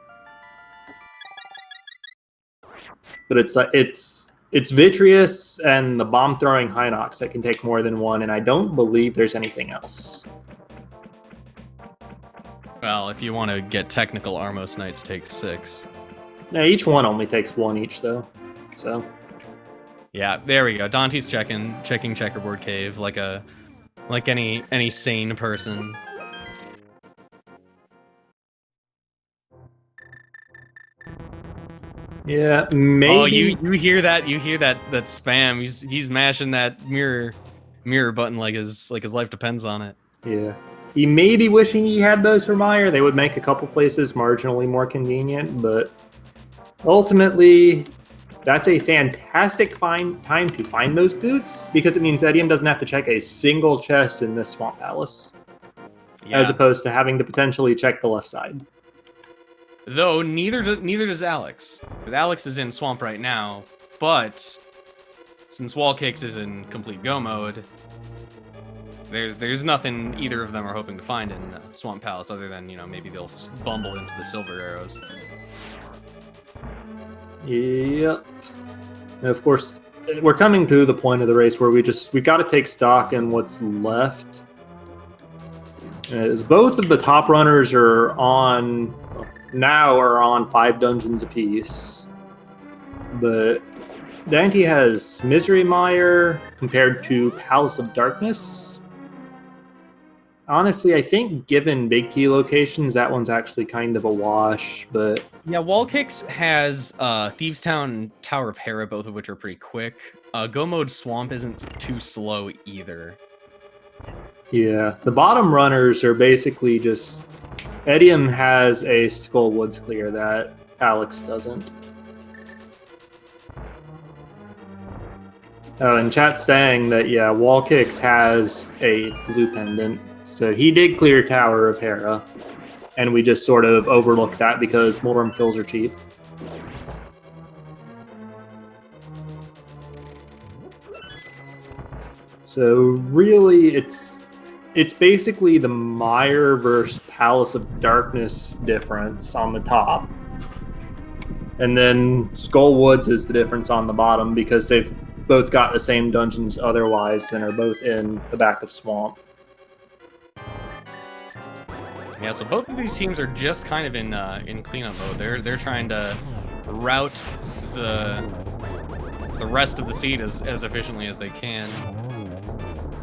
But it's Vitreous and the bomb throwing Hinox that can take more than one, and I don't believe there's anything else. Well, if you want to get technical, Armos Knights take 6. Yeah, each one only takes one each though. So yeah, there we go. daaanty's checking Checkerboard Cave like any sane person. yeah, maybe. Oh, you hear that? You hear that spam? He's mashing that mirror button like his life depends on it. Yeah. He may be wishing he had those for Meyer. They would make a couple places marginally more convenient, but ultimately, that's a fantastic time to find those boots, because it means etium doesn't have to check a single chest in this Swamp Palace, as opposed to having to potentially check the left side. Though neither does Alex, because Alex is in Swamp right now, but since Wallkicks is in complete go mode, there's nothing either of them are hoping to find in Swamp Palace other than, maybe they'll bumble into the silver arrows. Yep. And of course, we're coming to the point of the race where we got to take stock in what's left. As both of the top runners are on 5 dungeons apiece, but daaanty has Misery Mire compared to Palace of Darkness. Honestly, I think given big key locations, that one's actually kind of a wash, but... Yeah, Wallkicks has Thieves Town and Tower of Hera, both of which are pretty quick. Go Mode Swamp isn't too slow either. Yeah, the bottom runners are basically just... etium has a Skull Woods clear that Alex doesn't. Oh, and chat's saying that, yeah, Wallkicks has a blue pendant. So he did clear Tower of Hera. And we just sort of overlook that because Mulrum kills are cheap. So really, it's basically the Mire versus Palace of Darkness difference on the top. And then Skull Woods is the difference on the bottom because they've both got the same dungeons otherwise and are both in the back of Swamp. Yeah, so both of these teams are just kind of in cleanup mode. They're trying to route the rest of the seed as efficiently as they can.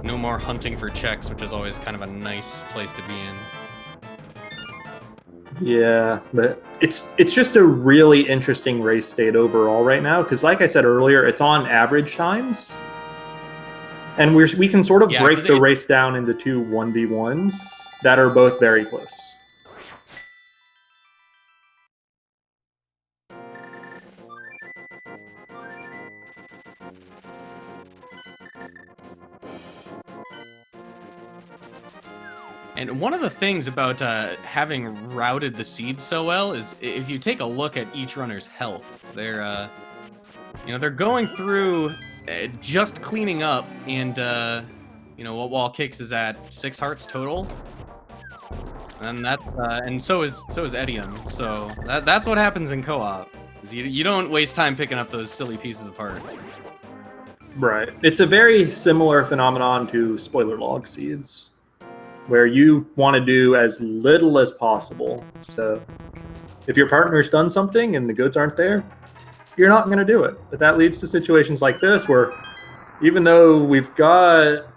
No more hunting for checks, which is always kind of a nice place to be in. Yeah, but it's just a really interesting race state overall right now because, like I said earlier, it's on average times, and we can sort of break the race down into two 1v1s that are both very close. And one of the things about having routed the seeds so well is if you take a look at each runner's health, they're going through just cleaning up, and what Wallkicks is at 6 hearts total, and that's and so is etium. So that's what happens in co-op. You don't waste time picking up those silly pieces of heart. Right. It's a very similar phenomenon to spoiler log seeds, where you want to do as little as possible. So if your partner's done something and the goods aren't there, you're not going to do it. But that leads to situations like this where even though we've got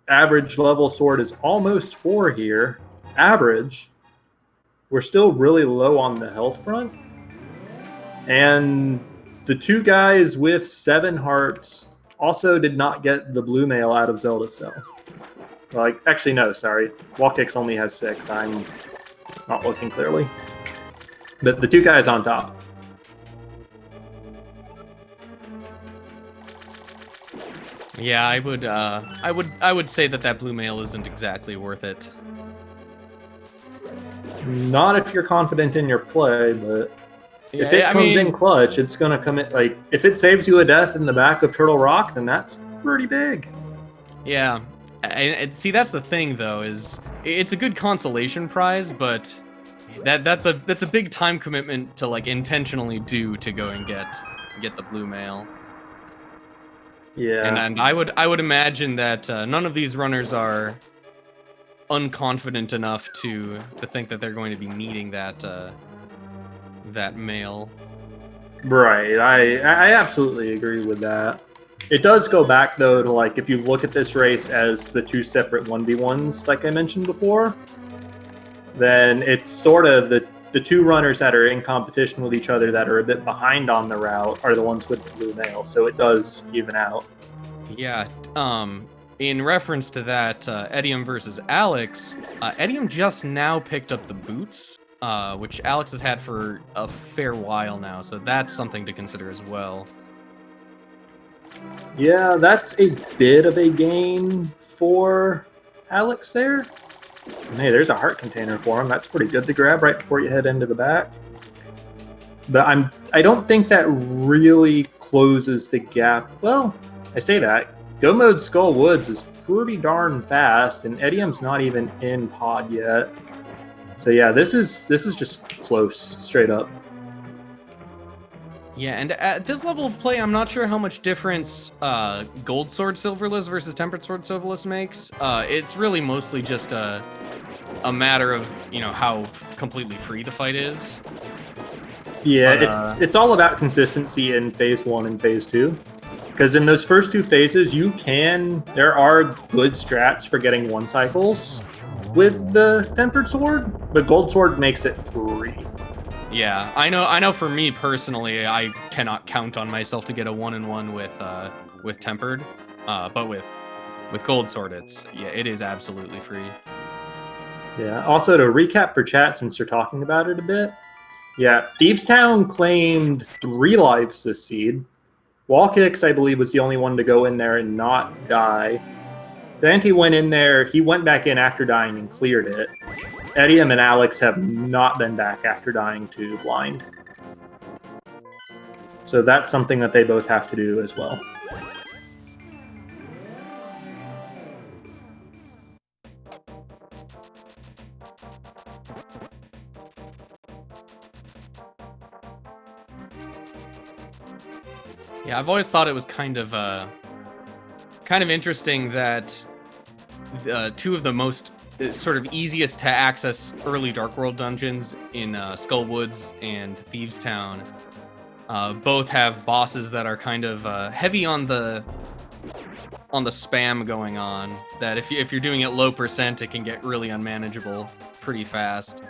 average level sword is almost 4 here, average, we're still really low on the health front. And the two guys with 7 hearts also did not get the blue mail out of Zelda's cell. Like, actually, no, sorry. Wallkicks only has 6. I'm not looking clearly. But the two guys on top. Yeah, I would say that blue mail isn't exactly worth it. Not if you're confident in your play, but if it comes in clutch, it's gonna come in. Like, if it saves you a death in the back of Turtle Rock, then that's pretty big. Yeah. And see, that's the thing though, is it's a good consolation prize, but that's a big time commitment to like intentionally do to go and get the blue mail. Yeah. And I would imagine that none of these runners are unconfident enough to think that they're going to be needing that mail. Right. I absolutely agree with that. It does go back, though, to, like, if you look at this race as the 2 separate 1v1s, like I mentioned before, then it's sort of the 2 runners that are in competition with each other that are a bit behind on the route are the ones with the blue mail, so it does even out. Yeah, in reference to that, Etium versus Alex, Etium just now picked up the boots, which Alex has had for a fair while now, so that's something to consider as well. Yeah, that's a bit of a gain for Alex there. And hey, there's a heart container for him. That's pretty good to grab right before you head into the back. But I don't think that really closes the gap. Well, I say that. Go mode Skull Woods is pretty darn fast, and Etium's not even in pod yet. So yeah, this is just close, straight up. Yeah, and at this level of play, I'm not sure how much difference Gold Sword Silverless versus Tempered Sword Silverless makes. It's really mostly just a matter of, how completely free the fight is. Yeah, but, it's all about consistency in Phase 1 and Phase 2. Because in those first 2 phases, there are good strats for getting 1 cycles with the Tempered Sword, but Gold Sword makes it free. Yeah, I know. For me personally, I cannot count on myself to get a 1-in-1 with Tempered, but with Gold Sword, it is absolutely free. Yeah. Also, to recap for chat, since you're talking about it a bit, yeah, Thieves Town claimed 3 lives this seed, Wallkicks, I believe, was the only one to go in there and not die. daaanty went in there. He went back in after dying and cleared it. Etium and Alex have not been back after dying to blind. So that's something that they both have to do as well. Yeah, I've always thought it was kind of interesting that two of the most sort of easiest to access early Dark World dungeons in Skull Woods and Thieves Town both have bosses that are kind of heavy on the spam going on. That if you're doing it low percent, it can get really unmanageable pretty fast.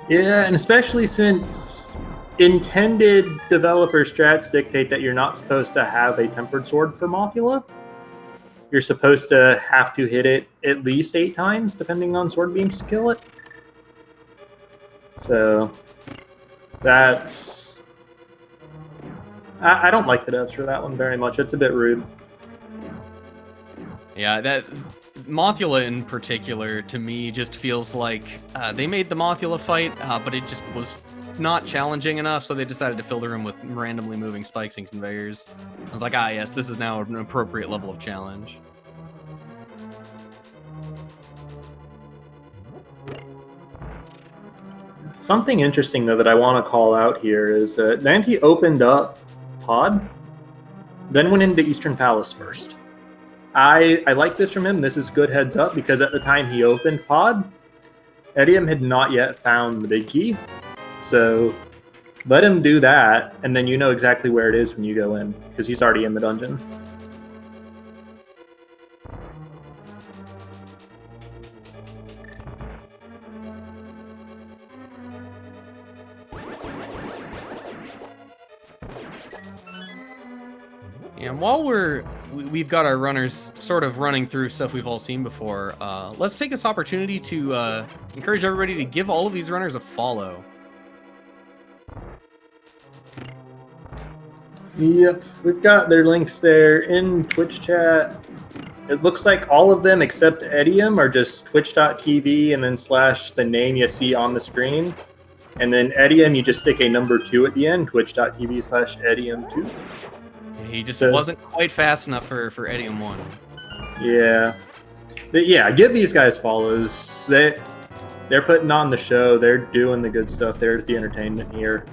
Yeah, and especially since intended developer strats dictate that you're not supposed to have a tempered sword for Mothula. You're supposed to have to hit it at least 8 times, depending on sword beams to kill it. So that's... I don't like the devs for that one very much. It's a bit rude. Yeah, that Mothula in particular, to me, just feels like they made the Mothula fight, but it just was not challenging enough, so they decided to fill the room with randomly moving spikes and conveyors. I was like, yes, this is now an appropriate level of challenge. Something interesting, though, that I want to call out here is that daaanty opened up Pod, then went into Eastern Palace first. I like this from him. This is good heads up, because at the time he opened Pod, etium had not yet found the big key. So let him do that, and then you know exactly where it is when you go in, because he's already in the dungeon. And while we've got our runners sort of running through stuff we've all seen before, let's take this opportunity to encourage everybody to give all of these runners a follow. Yep, we've got their links there in Twitch chat. It looks like all of them except etium are just twitch.tv and then / the name you see on the screen. And then etium, you just stick a number 2 at the end, twitch.tv / etium2. He just wasn't quite fast enough for etium 1. Yeah. But yeah, give these guys follows. They're putting on the show. They're doing the good stuff. They're the entertainment here.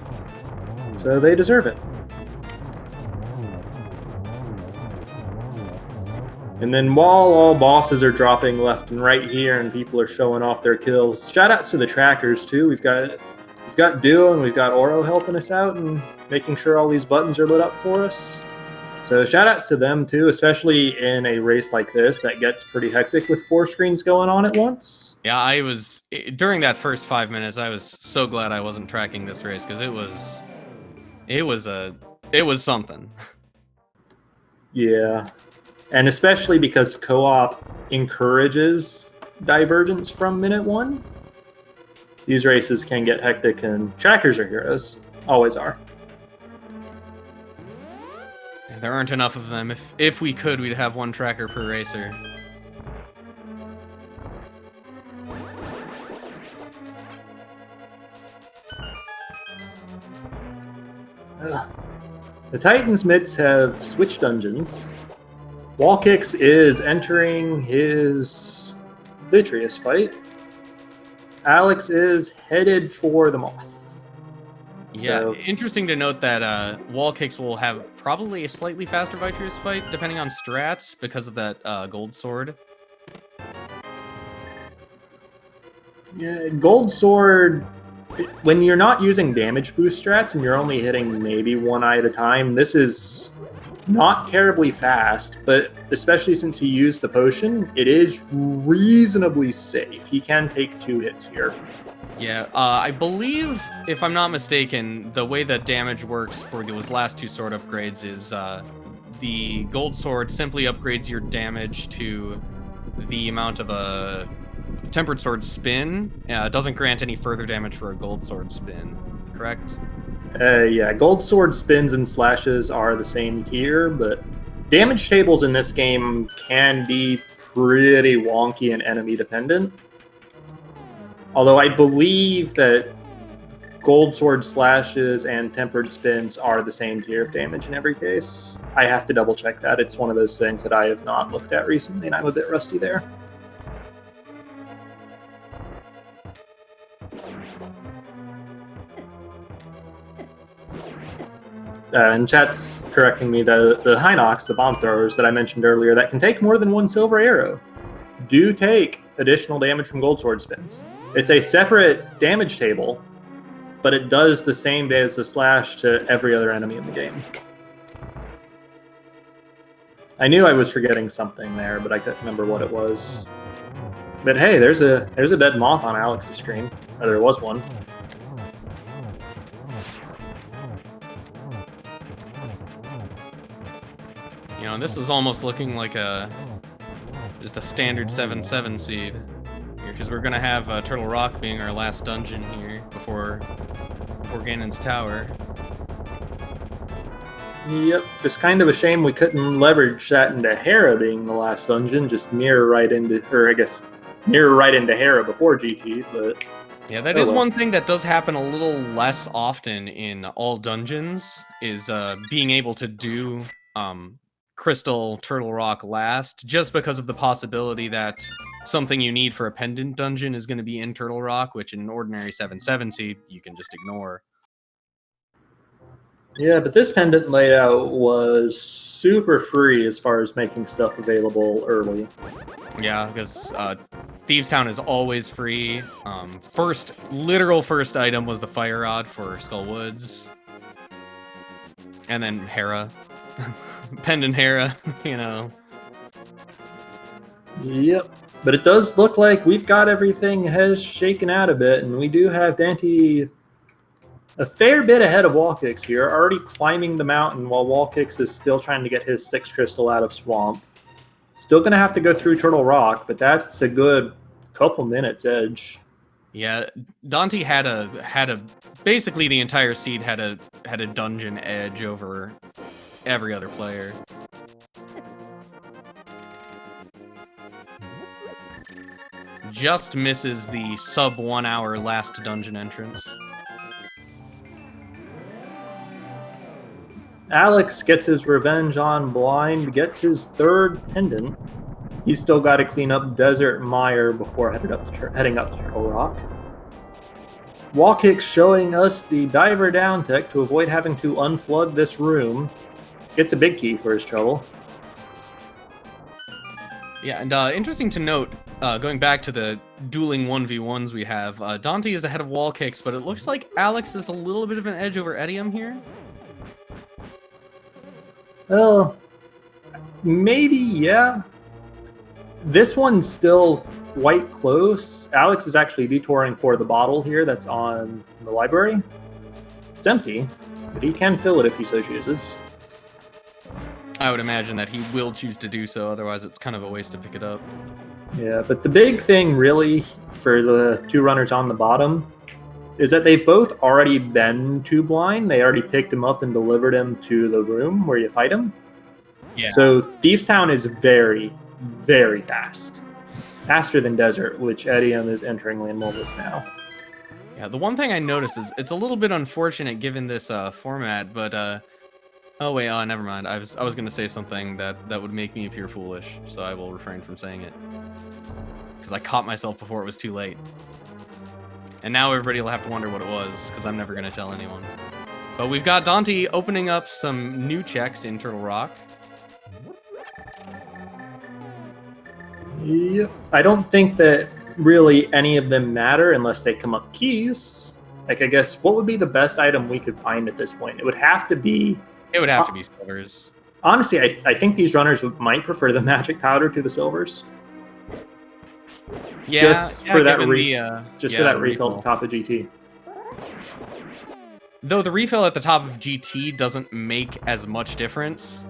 So they deserve it. And then while all bosses are dropping left and right here and people are showing off their kills, shout outs to the trackers too. We've got Duo and we've got Oro helping us out and making sure all these buttons are lit up for us. So shout outs to them too, especially in a race like this that gets pretty hectic with 4 screens going on at once. Yeah, during that first 5 minutes, I was so glad I wasn't tracking this race, because it was something. Yeah. And especially because co-op encourages divergence from minute 1. These races can get hectic, and trackers are heroes. Always are. There aren't enough of them. If we could, we'd have 1 tracker per racer. The Titans mids have switched dungeons. Wallkicks is entering his Vitreous fight. Alex is headed for the Moth. Yeah, So, interesting to note that Wallkicks will have probably a slightly faster Vitreous fight, depending on strats, because of that gold sword. yeah, Gold Sword, when you're not using damage boost strats and you're only hitting maybe 1 eye at a time, this is not terribly fast, but especially since he used the potion, it is reasonably safe. He can take 2 hits here. Yeah, I believe, if I'm not mistaken, the way that damage works for those last 2 sword upgrades is the gold sword simply upgrades your damage to the amount of a tempered sword spin. It doesn't grant any further damage for a gold sword spin, correct? Yeah, gold sword spins and slashes are the same tier, but damage tables in this game can be pretty wonky and enemy dependent. Although I believe that gold sword slashes and tempered spins are the same tier of damage in every case. I have to double check that. It's one of those things that I have not looked at recently, and I'm a bit rusty there. And chat's correcting me, the Hinox, the bomb throwers that I mentioned earlier, that can take more than one silver arrow, do take additional damage from gold sword spins. It's a separate damage table, but it does the same as the slash to every other enemy in the game. I knew I was forgetting something there, but I couldn't remember what it was. But hey, there's a dead moth on Alex's screen. Or there was one. You know, this is almost looking like just a standard 7/7 seed here, because we're gonna have Turtle Rock being our last dungeon here before Ganon's Tower. Yep, just kind of a shame we couldn't leverage that into Hera being the last dungeon, just mirror right into Hera before GT, but... Yeah, that is one thing that does happen a little less often in all dungeons, is being able to do Crystal Turtle Rock last, just because of the possibility that something you need for a pendant dungeon is going to be in Turtle Rock, which in an ordinary 7/7 seed you can just ignore. Yeah, but this pendant layout was super free as far as making stuff available early. Yeah, because Thieves Town is always free. Literal first item was the fire rod for Skull Woods, and then Hera. Pendant Hera, you know. Yep, but it does look like we've got everything has shaken out a bit, and we do have daaanty a fair bit ahead of Wallkicks here, already climbing the mountain while Wallkicks is still trying to get his 6 crystal out of Swamp. Still going to have to go through Turtle Rock, but that's a good couple minutes edge. Yeah, daaanty had a basically the entire seed had a dungeon edge over every other player. Just misses the sub 1 hour last dungeon entrance. Alex gets his revenge on Blind, gets his 3rd pendant. He's still got to clean up Desert Mire before heading up to Turtle Rock. Wallkicks showing us the diver down tech to avoid having to unflood this room. Gets a big key for his trouble. Yeah, and interesting to note, going back to the dueling 1v1s we have, daaanty is ahead of Wallkicks, but it looks like Alex is a little bit of an edge over etium here. Well, maybe, yeah. This one's still quite close. Alex is actually detouring for the bottle here that's on the library. It's empty, but he can fill it if he so chooses. I would imagine that he will choose to do so, otherwise it's kind of a waste to pick it up. Yeah, but the big thing really for the 2 runners on the bottom is that they've both already been to Blind. They already picked him up and delivered him to the room where you fight him. Yeah. So Thieves Town is very, very fast. Faster than Desert, which etium is entering Land Moldless now. Yeah, the one thing I noticed is it's a little bit unfortunate given this format, but oh wait, never mind. I was gonna say something that would make me appear foolish, so I will refrain from saying it. Because I caught myself before it was too late. And now everybody will have to wonder what it was, because I'm never gonna tell anyone. But we've got daaanty opening up some new checks in Turtle Rock. Yep. I don't think that really any of them matter unless they come up keys. Like, I guess, what would be the best item we could find at this point? It would have to be... It would have to be silvers. Honestly, I think these runners might prefer the magic powder to the silvers. Yeah, just for that for that refill at the top of GT. Though the refill at the top of GT doesn't make as much difference.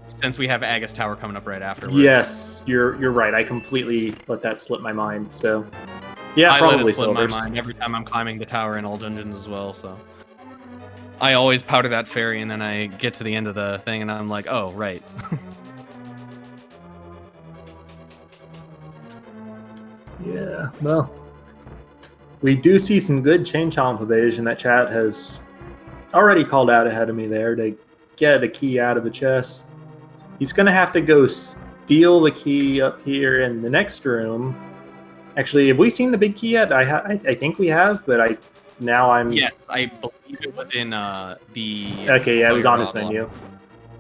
Since we have Agus Tower coming up right afterwards. Yes, you're right. I completely let that slip my mind. So, yeah, I probably let it slip silvers. my mind every time I'm climbing the tower in all dungeons as well. So, I always powder that fairy, and then I get to the end of the thing, and I'm like, oh, right. Yeah, well, we do see some good chain chomp evasion that chat has already called out ahead of me there to get a key out of the chest. He's going to have to go steal the key up here in the next room. Actually, have we seen the big key yet? I think we have, but I'm... Yes, I believe it was in the... Okay, yeah, it was on his Fire Rod menu. lock.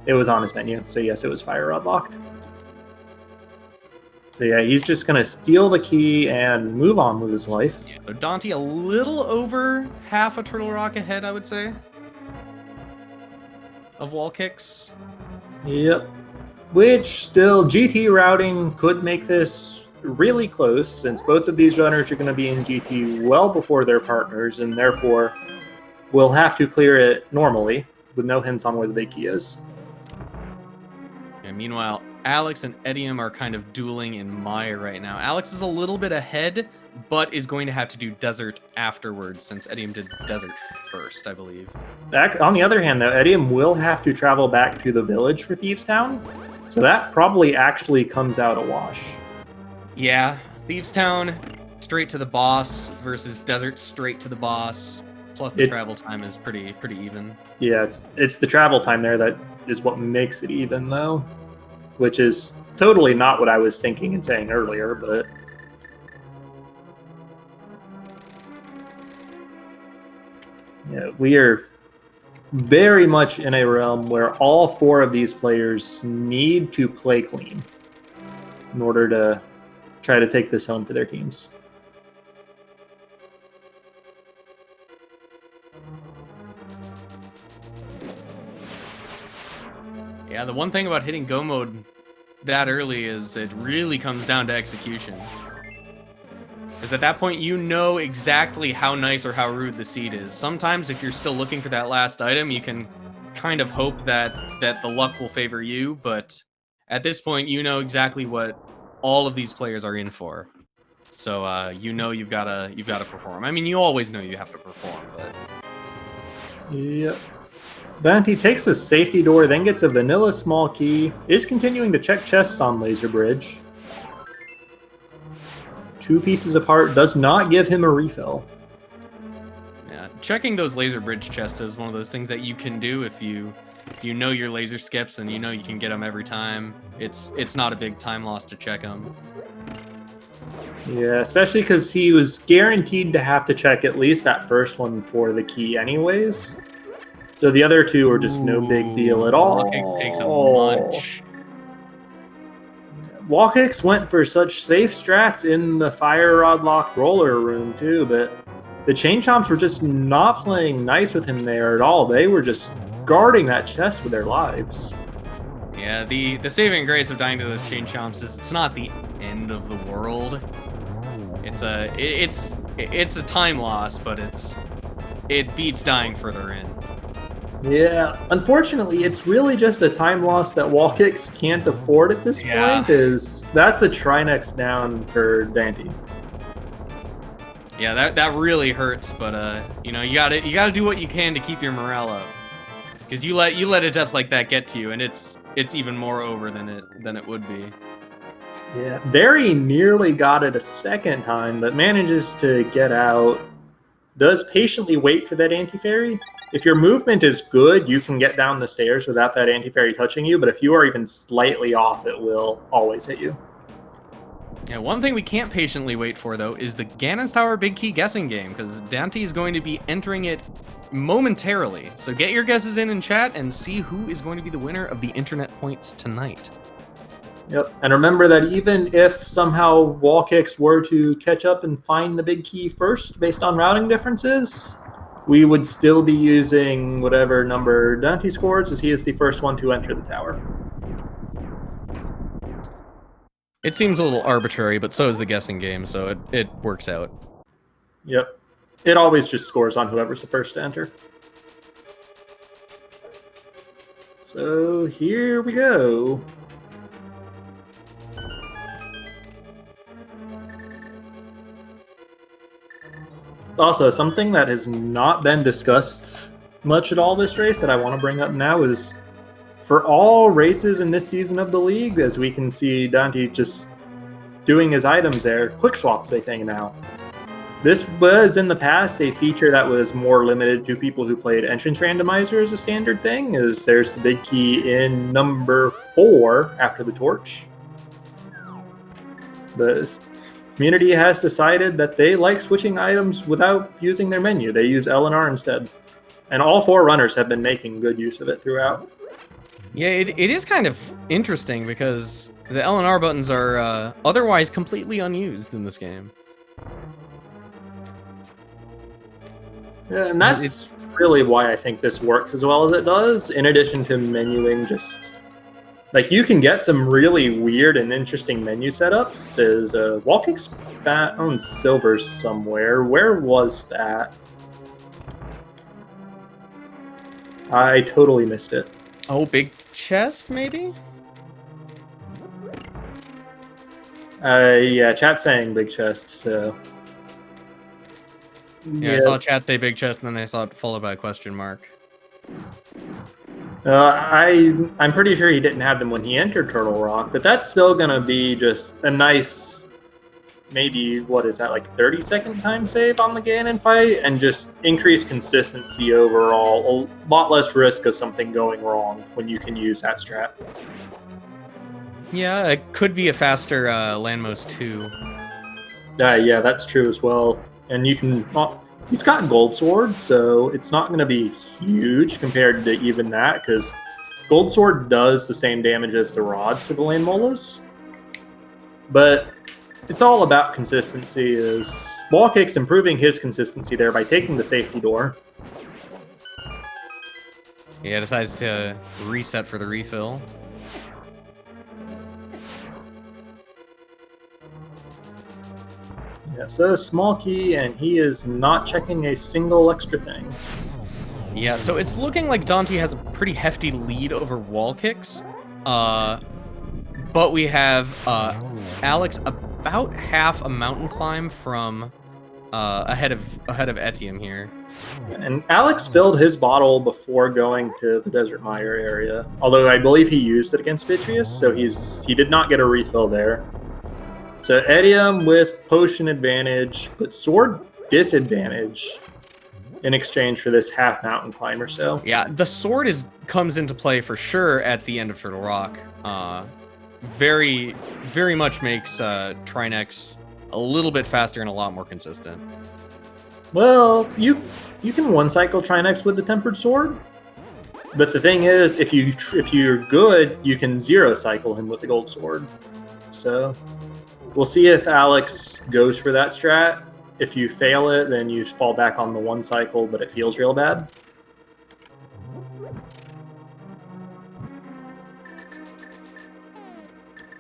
It was on his menu, so yes, it was fire rod locked. So yeah, he's just going to steal the key and move on with his life. Yeah, so daaanty a little over half a turtle rock ahead, I would say, of Wallkicks. Yep. Which still, GT routing could make this really close, since both of these runners are going to be in GT well before their partners, and therefore will have to clear it normally, with no hints on where the big key is. And meanwhile, Alex and etium are kind of dueling in Maya right now. Alex is a little bit ahead, but is going to have to do desert afterwards, since etium did desert first, I believe. On the other hand, though, etium will have to travel back to the village for Thieves Town, so that probably actually comes out a wash. Yeah, Thieves Town straight to the boss versus desert straight to the boss. Plus the travel time is pretty even. Yeah, it's the travel time there that is what makes it even, though, which is totally not what I was thinking and saying earlier, but... Yeah, we are very much in a realm where all four of these players need to play clean in order to try to take this home for their teams. Yeah, the one thing about hitting go mode that early is it really comes down to execution. Because at that point, you know exactly how nice or how rude the seed is. Sometimes if you're still looking for that last item, you can kind of hope that the luck will favor you, but at this point, you know exactly what all of these players are in for. So you know you've gotta perform. I mean, you always know you have to perform, but... Yep. daaanty takes a safety door, then gets a vanilla small key, is continuing to check chests on Laser Bridge. 2 pieces of heart does not give him a refill. Yeah, checking those laser bridge chests is one of those things that you can do if you know your laser skips and you know you can get them every time. It's not a big time loss to check them. Yeah, especially because he was guaranteed to have to check at least that first one for the key anyways. So the other 2 are just no big deal at all. Wallkicks takes a munch. Wallkicks went for such safe strats in the fire rod lock roller room too, but the chain chomps were just not playing nice with him there at all. They were just guarding that chest with their lives. Yeah, the saving grace of dying to those chain chomps is it's not the end of the world. It's a time loss, but it beats dying further in. Yeah, unfortunately, it's really just a time loss that Wallkicks can't afford at this point. That's a try next down for daaanty. Yeah, that really hurts, but you know, you gotta do what you can to keep your morale up. Because you let a death like that get to you, and it's even more over than it would be. Yeah, very nearly got it a second time, but manages to get out. Does patiently wait for that anti-fairy. If your movement is good, you can get down the stairs without that anti-fairy touching you, but if you are even slightly off, it will always hit you. Yeah, one thing we can't patiently wait for, though, is the Ganon's Tower Big Key guessing game, because daaanty is going to be entering it momentarily. So get your guesses in chat and see who is going to be the winner of the internet points tonight. Yep, and remember that even if somehow Wallkicks were to catch up and find the big key first based on routing differences, we would still be using whatever number daaanty scores, as he is the first one to enter the tower. It seems a little arbitrary, but so is the guessing game, so it works out. Yep. It always just scores on whoever's the first to enter. So here we go. Also, something that has not been discussed much at all this race that I want to bring up now is for all races in this season of the league, as we can see daaanty just doing his items there, quick swaps a thing now. This was in the past a feature that was more limited to people who played entrance randomizer as a standard thing, as there's the big key in number 4 after the torch. The community has decided that they like switching items without using their menu. They use L and R instead. And all 4 runners have been making good use of it throughout. Yeah, it is kind of interesting because the L and R buttons are otherwise completely unused in this game. Yeah, and that's really why I think this works as well as it does, in addition to menuing just... Like, you can get some really weird and interesting menu setups, as Wallkicks owns silver somewhere. Where was that? I totally missed it. Oh, big chest, maybe? Yeah, chat saying big chest, so... Yeah, I saw chat say big chest, and then I saw it followed by a question mark. I'm pretty sure he didn't have them when he entered Turtle Rock, but that's still going to be just a nice, maybe, what is that, like 30-second time save on the Ganon fight, and just increase consistency overall, a lot less risk of something going wrong when you can use that strat. Yeah, it could be a faster Landmost too. Yeah, that's true as well. And you can... He's got Gold Sword, so it's not going to be huge compared to even that, because Gold Sword does the same damage as the rods to the Land Molas. But it's all about consistency. Is Wallkicks improving his consistency there by taking the safety door. Yeah, decides to reset for the refill. Yeah, so small key, and he is not checking a single extra thing. Yeah, so it's looking like daaanty has a pretty hefty lead over Wallkicks. But we have Alex about half a mountain climb from ahead of Etium here. And Alex filled his bottle before going to the Desert Mire area, although I believe he used it against Vitreous, so he did not get a refill there. So etium with potion advantage, but sword disadvantage in exchange for this half mountain climb or so. Yeah, the sword comes into play for sure at the end of Turtle Rock. Very much makes Trinex a little bit faster and a lot more consistent. Well, you can one cycle Trinex with the tempered sword, but the thing is, if you're good, you can 0 cycle him with the gold sword. So we'll see if Alex goes for that strat. If you fail it, then you fall back on the one cycle, but it feels real bad.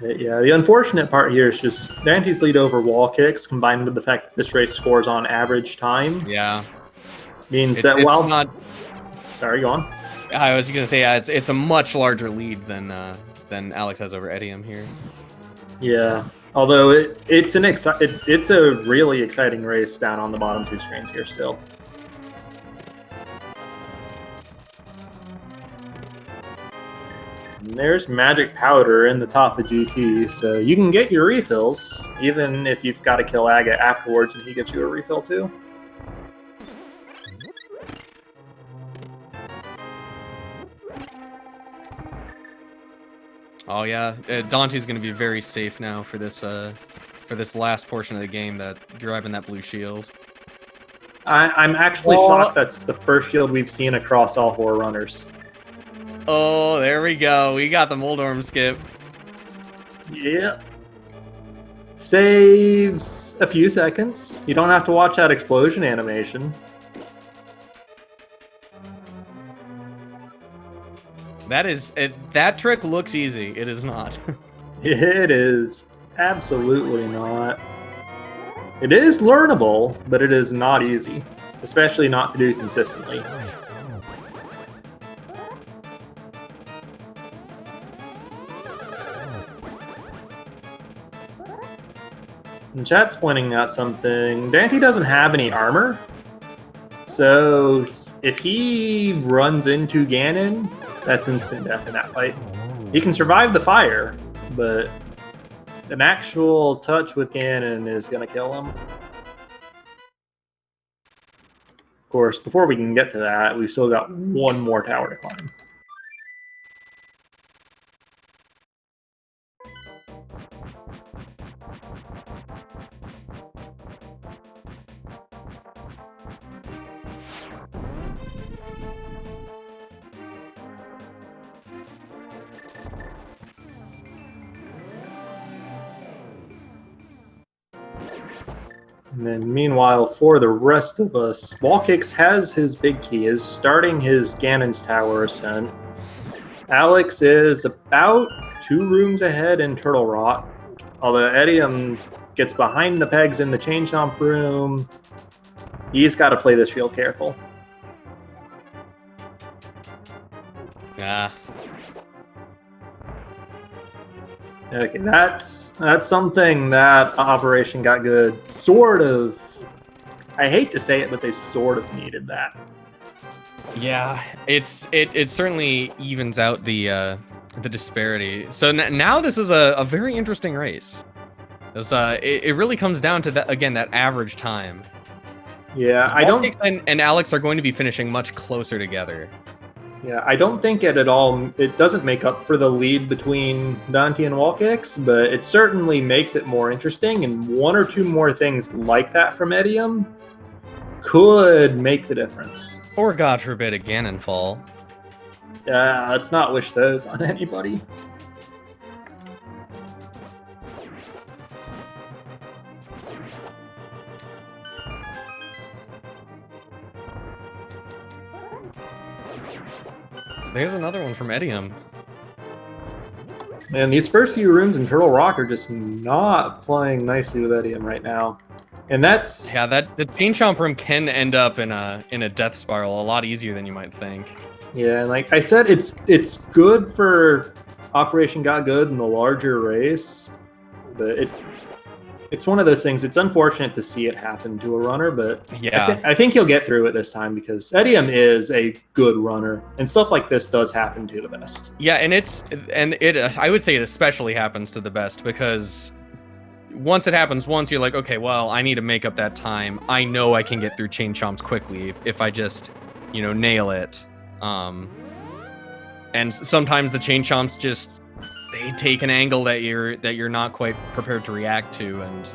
But yeah, the unfortunate part here is just daaanty's lead over Wallkicks, combined with the fact that this race scores on average time. Yeah, means that while not. Sorry, go on. I was gonna say it's a much larger lead than Alex has over etium here. Yeah. Although it's a really exciting race down on the bottom 2 screens here still. And there's magic powder in the top of GT, so you can get your refills, even if you've got to kill Aga afterwards and he gets you a refill too. Oh yeah, daaanty's gonna be very safe now for this last portion of the game, that grabbing that blue shield. I'm actually shocked that's the first shield we've seen across all 4 runners. Oh, there we go. We got the Moldorm skip. Yep. Saves a few seconds. You don't have to watch that explosion animation. That trick looks easy. It is not. It is absolutely not. It is learnable, but it is not easy, especially not to do consistently. And chat's pointing out something. daaanty doesn't have any armor, so if he runs into Ganon, that's instant death in that fight. He can survive the fire, but an actual touch with Ganon is going to kill him. Of course, before we can get to that, we've still got one more tower to climb. And then meanwhile, for the rest of us, Wallkicks has his big key, is starting his Ganon's Tower ascent. Alex is about 2 rooms ahead in Turtle Rock, although etium gets behind the pegs in the Chain Chomp room. He's got to play this real careful. Okay, that's something that Operation Got Good sort of, I hate to say it, but they sort of needed that. Yeah, it certainly evens out the disparity. So now this is a very interesting race. It really comes down to that again, that average time. Yeah, Wallkicks and Alex are going to be finishing much closer together. Yeah, I don't think it doesn't make up for the lead between daaanty and Wallkicks, but it certainly makes it more interesting, and 1 or 2 more things like that from etium could make the difference. Or, God forbid, a Ganon fall. Yeah, let's not wish those on anybody. There's another one from etium. Man, these first few rooms in Turtle Rock are just not playing nicely with etium right now. And that's... Yeah, the Chain Chomp room can end up in a death spiral a lot easier than you might think. Yeah, and like I said, it's good for Operation Got Good in the larger race, but it's one of those things. It's unfortunate to see it happen to a runner, but yeah, I think he'll get through it this time because etium is a good runner, and stuff like this does happen to the best. Yeah, and I would say it especially happens to the best because once it happens once, you're like, okay, well, I need to make up that time. I know I can get through Chain Chomps quickly if I just, nail it. And sometimes the Chain Chomps just, they take an angle that you're not quite prepared to react to, and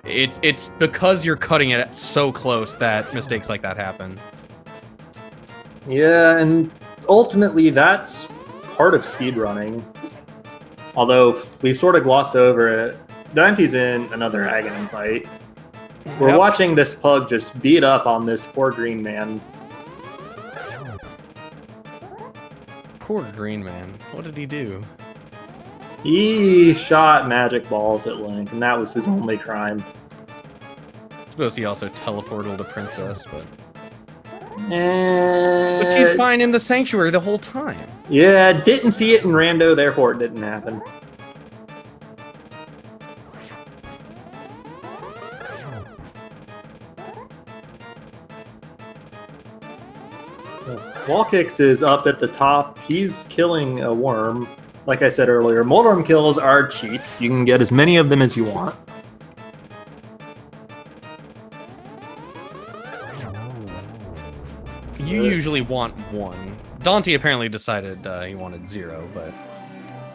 it's because you're cutting it so close that mistakes like that happen. Yeah, and ultimately that's part of speedrunning. Although we've sort of glossed over it, daaanty's in another Aghanim fight. We're watching this pug just beat up on this poor green man. Poor green man. What did he do? He shot magic balls at Link, and that was his only crime. I suppose he also teleported the princess, but But she's fine in the sanctuary the whole time. Yeah, didn't see it in Rando, therefore it didn't happen. Wallkicks is up at the top. He's killing a worm. Like I said earlier, Moldorm kills are cheap. You can get as many of them as you want. You usually want 1. daaanty apparently decided he wanted 0, but...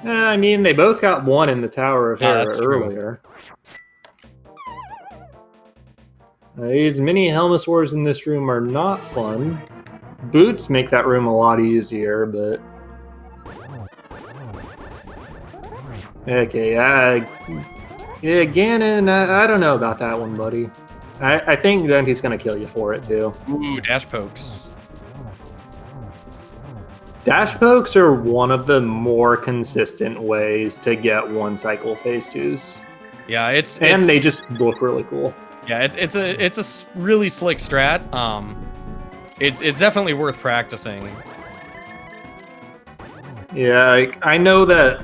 I mean, they both got 1 in the Tower of Hera earlier. These mini Helmosaurs in this room are not fun. Boots make that room a lot easier, but... Okay, yeah, Ganon, I don't know about that one, buddy. I think daaanty's gonna kill you for it, too. Ooh, dash pokes. Dash pokes are one of the more consistent ways to get 1 cycle phase 2s. Yeah, and they just look really cool. Yeah, it's a really slick strat. It's definitely worth practicing. Yeah, I know that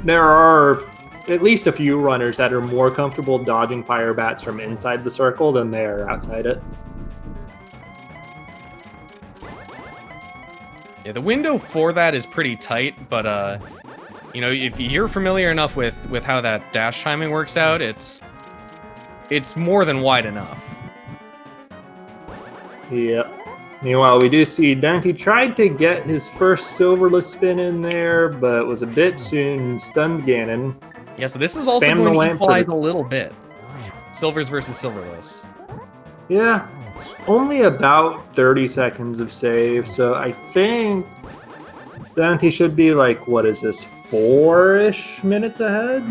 there are at least a few runners that are more comfortable dodging fire bats from inside the circle than they are outside it. Yeah, the window for that is pretty tight, but you know, if you're familiar enough with how that dash timing works out, it's more than wide enough. Yep. Meanwhile, we do see daaanty tried to get his first silverless spin in there, but was a bit soon stunned Ganon. Yeah, so this is also Spam the going to lamp equalize a little bit. Silvers versus silverless. Yeah, it's only about 30 seconds of save, so I think daaanty should be like, what is this, 4-ish minutes ahead?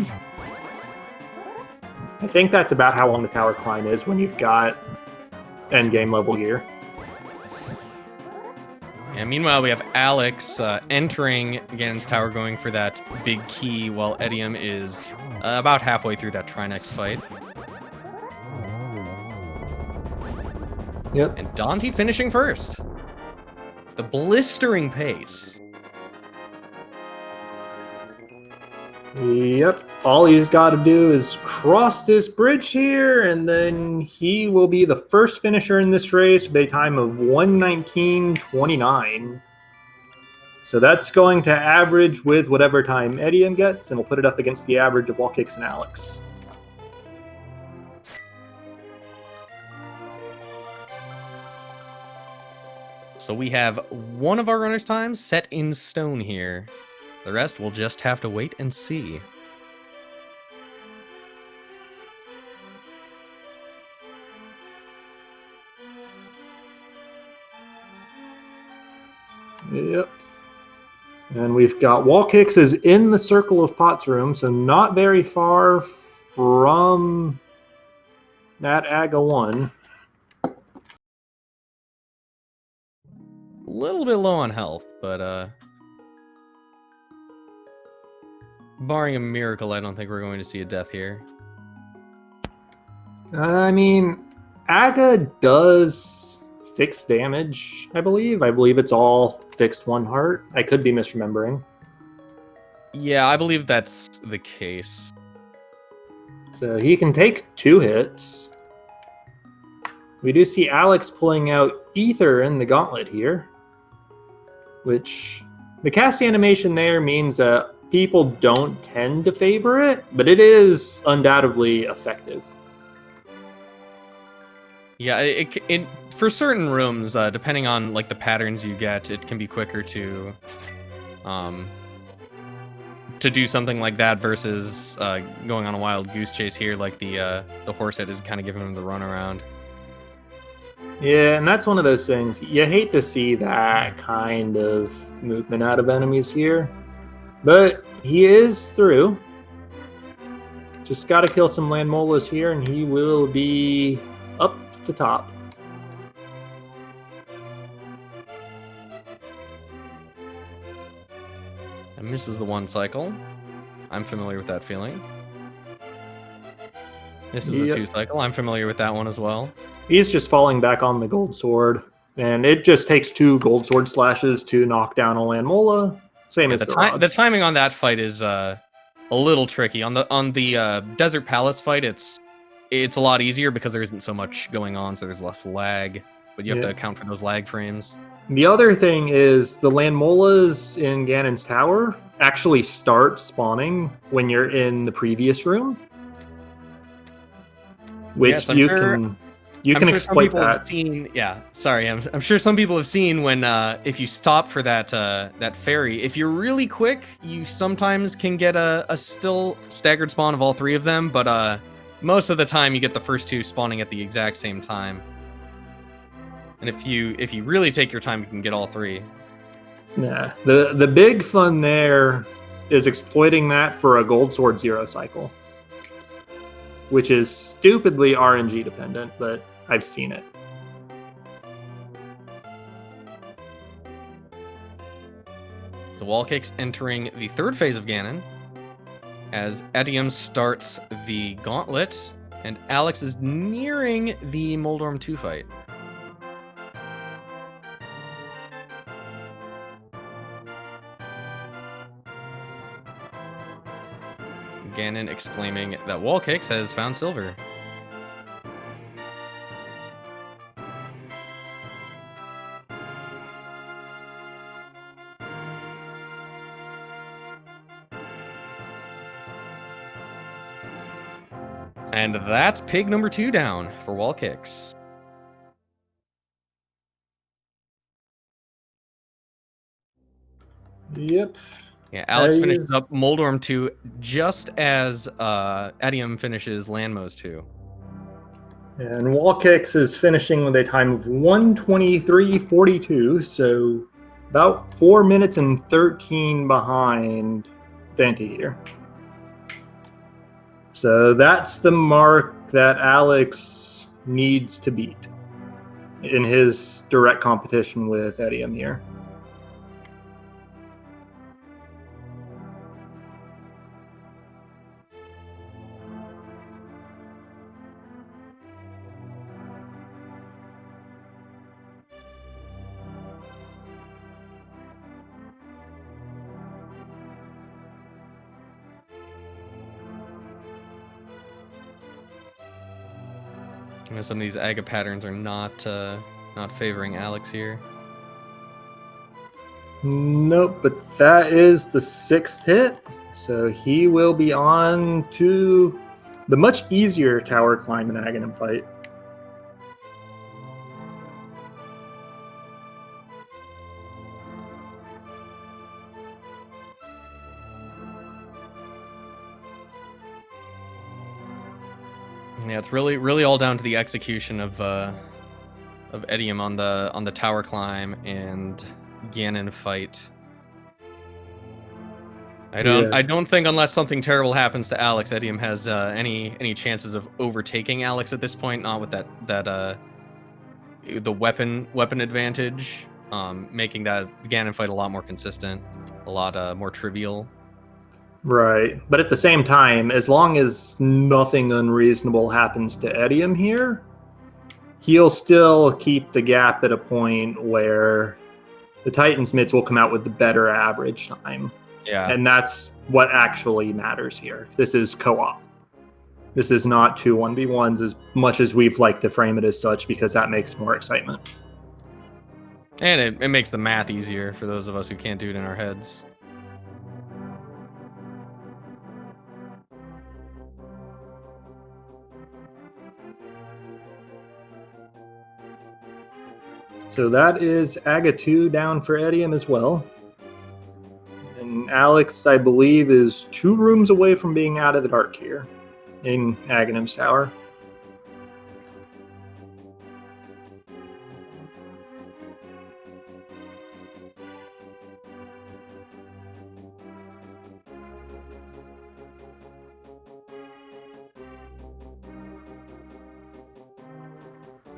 I think that's about how long the tower climb is when you've got endgame level gear. And meanwhile, we have Alex entering Ganon's tower, going for that big key, while etium is about halfway through that Trinex fight. Yep. And daaanty finishing first. The blistering pace. Yep. All he's got to do is cross this bridge here, and then he will be the first finisher in this race with a time of 1:19.29. So that's going to average with whatever time etium gets, and we'll put it up against the average of Wallkicks and Alex. So we have one of our runners' times set in stone here. The rest we'll just have to wait and see. Yep. And we've got Wallkicks is in the Circle of Pots room, so not very far from that AGA 1. A little bit low on health, but barring a miracle, I don't think we're going to see a death here. I mean, AGA does fixed damage, I believe. I believe it's all fixed 1 heart. I could be misremembering. Yeah, I believe that's the case. So he can take 2 hits. We do see Alex pulling out Ether in the gauntlet here, which the cast animation there means that people don't tend to favor it, but it is undoubtedly effective. Yeah, for certain rooms, depending on like the patterns you get, it can be quicker to do something like that versus going on a wild goose chase here, like the horse head is kind of giving him the runaround. Yeah, and that's one of those things. You hate to see that kind of movement out of enemies here, but he is through. Just got to kill some land molas here, and he will be up the top. And misses the 1 cycle. I'm familiar with that feeling. Misses the 2 cycle. I'm familiar with that one as well. He's just falling back on the gold sword, and it just takes 2 gold sword slashes to knock down a land mola. Same as the timing on that fight is a little tricky. On the Desert Palace fight, it's a lot easier because there isn't so much going on, so there's less lag. But you have to account for those lag frames. The other thing is the land molas in Ganon's tower actually start spawning when you're in the previous room, which you can exploit that. I'm sure some people have seen when if you stop for that ferry, if you're really quick, you sometimes can get a still staggered spawn of all 3 of them, but most of the time you get the first 2 spawning at the exact same time. And if you really take your time, you can get all 3. Yeah, the big fun there is exploiting that for a gold sword 0 cycle, which is stupidly RNG dependent, but I've seen it. The Wallkicks entering the 3rd phase of Ganon, as etium starts the gauntlet, and Alex is nearing the Moldorm 2 fight. Ganon exclaiming that Wallkicks has found silver. And that's pig number 2 down for Wallkicks. Yep. Yeah, Alex That finishes is- up Moldorm 2 just as Etium finishes Landmos 2. And Wallkicks is finishing with a time of 1:23:42, so about 4 minutes and 13 behind daaanty here. So that's the mark that Alex needs to beat in his direct competition with etium here. Some of these aga patterns are not favoring Alex here. Nope, but that is the 6th hit, so he will be on to the much easier tower climb and Aghanim fight. Yeah, it's really all down to the execution of etium on the tower climb and Ganon fight. I don't think unless something terrible happens to Alex, etium has any chances of overtaking Alex at this point. Not with the weapon advantage, making that Ganon fight a lot more consistent, a lot more trivial. Right, but at the same time, as long as nothing unreasonable happens to etium here, he'll still keep the gap at a point where the Titans mids will come out with the better average time. Yeah. And that's what actually matters here. This is co-op. This is not 2 1v1s as much as we've liked to frame it as such, because that makes more excitement. And it makes the math easier for those of us who can't do it in our heads. So that is Aga 2 down for etium as well. And Alex, I believe, is 2 rooms away from being out of the dark here in Aghanim's tower.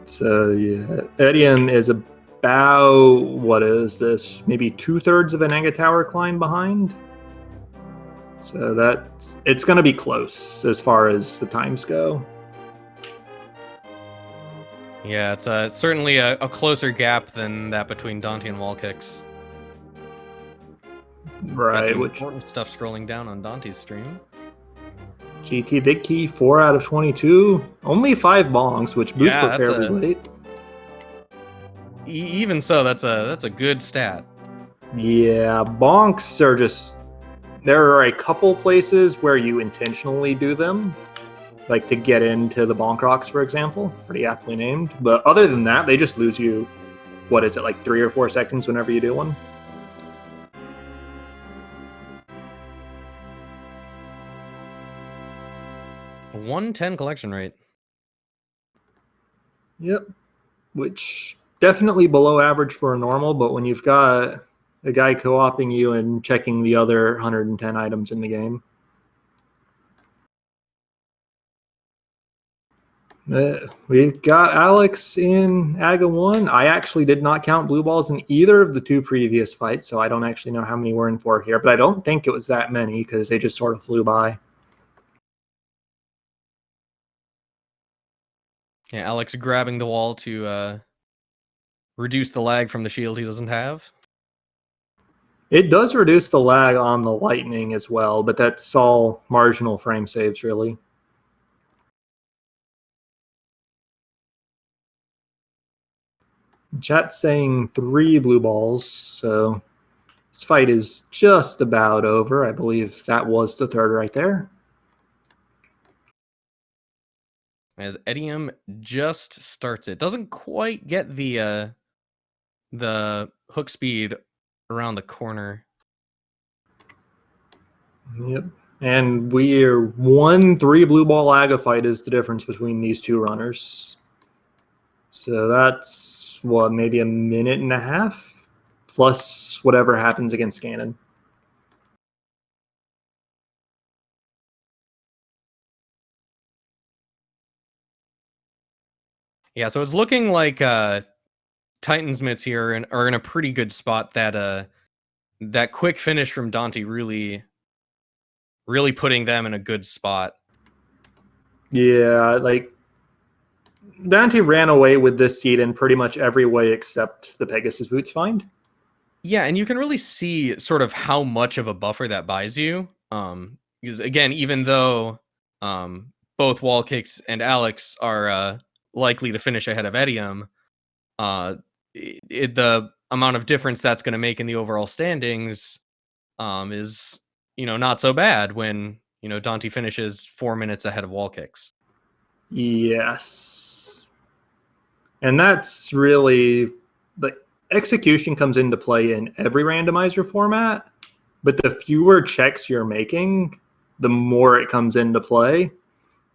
So yeah, etium is about, what is this, maybe 2/3 of an Aga tower climb behind. So it's going to be close as far as the times go. Yeah, it's certainly a closer gap than that between daaanty and Wallkicks. Right, which important stuff scrolling down on Dante's stream. GT Big Key 4 out of 22, only 5 bongs, which boots were fairly late. Even so, that's a good stat. Yeah, bonks are just, there are a couple places where you intentionally do them, like to get into the bonk rocks, for example, pretty aptly named. But other than that, they just lose you, what is it, like 3 or 4 seconds whenever you do one? A 110 collection rate. Yep, which definitely below average for a normal, but when you've got a guy co-oping you and checking the other 110 items in the game. We've got Alex in Aga 1. I actually did not count blue balls in either of the 2 previous fights, so I don't actually know how many we're in for here, but I don't think it was that many because they just sort of flew by. Yeah, Alex grabbing the wall to reduce the lag from the shield he doesn't have. It does reduce the lag on the lightning as well, but that's all marginal frame saves, really. Chat's saying 3 blue balls, so this fight is just about over. I believe that was the 3rd right there. as etium just starts it. Doesn't quite get the hook speed around the corner. Yep. And we're 1-3 blue ball Agaphite is the difference between these two runners. So that's what, maybe a minute and a half plus whatever happens against Ganon. Yeah, so it's looking like Titan's mitts here are in a pretty good spot. That quick finish from daaanty really putting them in a good spot. Yeah, like daaanty ran away with this seed in pretty much every way except the Pegasus Boots find. Yeah, and you can really see sort of how much of a buffer that buys you. Because again, even though both Wallkicks and Alex are likely to finish ahead of etium, the amount of difference that's going to make in the overall standings is not so bad when daaanty finishes 4 minutes ahead of Wallkicks. Yes. And that's really, like, execution comes into play in every randomizer format, but the fewer checks you're making, the more it comes into play.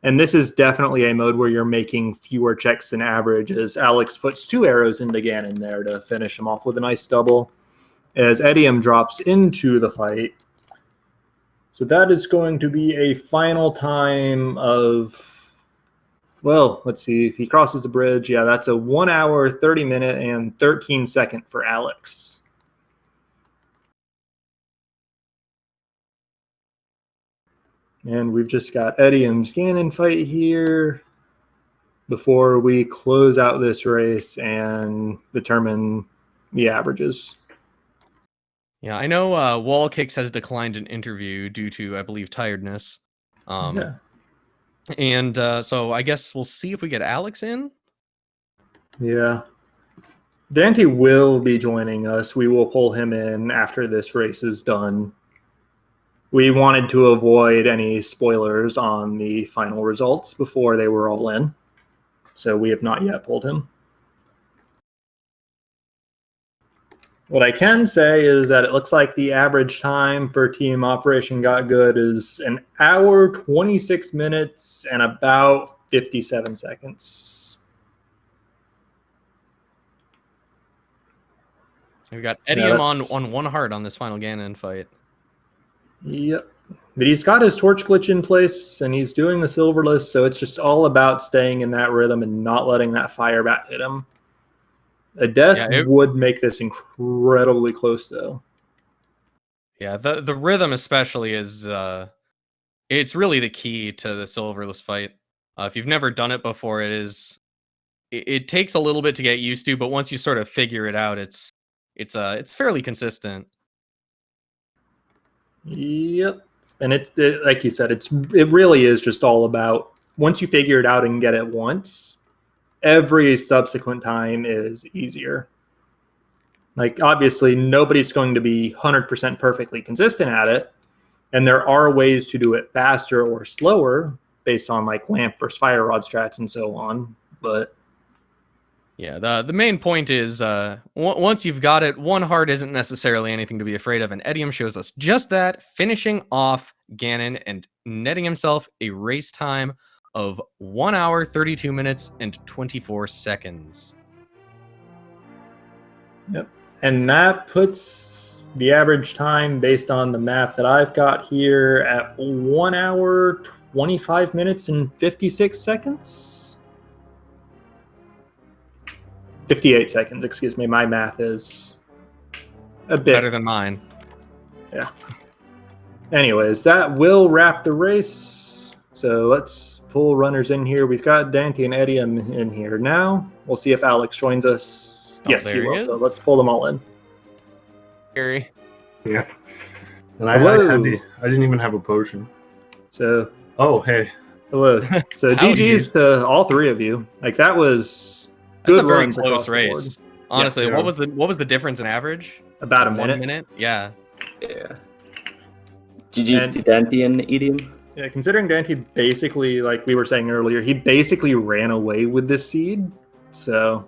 And this is definitely a mode where you're making fewer checks than average, as Alex puts 2 arrows into Ganon there to finish him off with a nice double, as etium drops into the fight. So that is going to be a final time of, well, let's see. He crosses the bridge. Yeah, that's a 1 hour, 30 minute, and 13 second for Alex. And we've just got etium's Ganon fight here before we close out this race and determine the averages. Yeah, I know Wallkicks has declined an interview due to, I believe, tiredness. Yeah. And so I guess we'll see if we get Alex in. Yeah. daaanty will be joining us. We will pull him in after this race is done. We wanted to avoid any spoilers on the final results before they were all in. So we have not yet pulled him. What I can say is that it looks like the average time for Team Operation Got Good is 1 hour, 26 minutes, and about 57 seconds. We've got etium on 1 heart on this final Ganon fight. Yep. But he's got his torch glitch in place, and he's doing the silverless, so it's just all about staying in that rhythm and not letting that fire bat hit him. A death would make this incredibly close, though. Yeah, the rhythm especially is it's really the key to the silverless fight. If you've never done it before, it takes a little bit to get used to, but once you sort of figure it out, it's fairly consistent. Yep. And it like you said, it really is just all about, once you figure it out and get it once, every subsequent time is easier. Like, obviously, nobody's going to be 100% perfectly consistent at it, and there are ways to do it faster or slower based on like lamp versus fire rod strats and so on. But yeah, the main point is once you've got it, 1 heart isn't necessarily anything to be afraid of, and etium shows us just that, finishing off Ganon and netting himself a race time of 1 hour, 32 minutes, and 24 seconds. Yep. And that puts the average time, based on the math that I've got here, at 1 hour, 25 minutes, and 56 seconds. 58 seconds, excuse me. My math is a bit better than mine. Yeah. Anyways, that will wrap the race. So let's pull runners in here. We've got daaanty and etium in here now. We'll see if Alex joins us. Yes, he will. So let's pull them all in. Scary. Yeah. And I didn't even have a potion. So. Oh, hey. Hello. So GG's to all 3 of you. Like, that was good. That's a very close race. Honestly, yeah. What was the difference in average? About a 1 minute. Yeah. GG's to daaanty and etium. Yeah, considering daaanty basically, like we were saying earlier, he basically ran away with this seed. So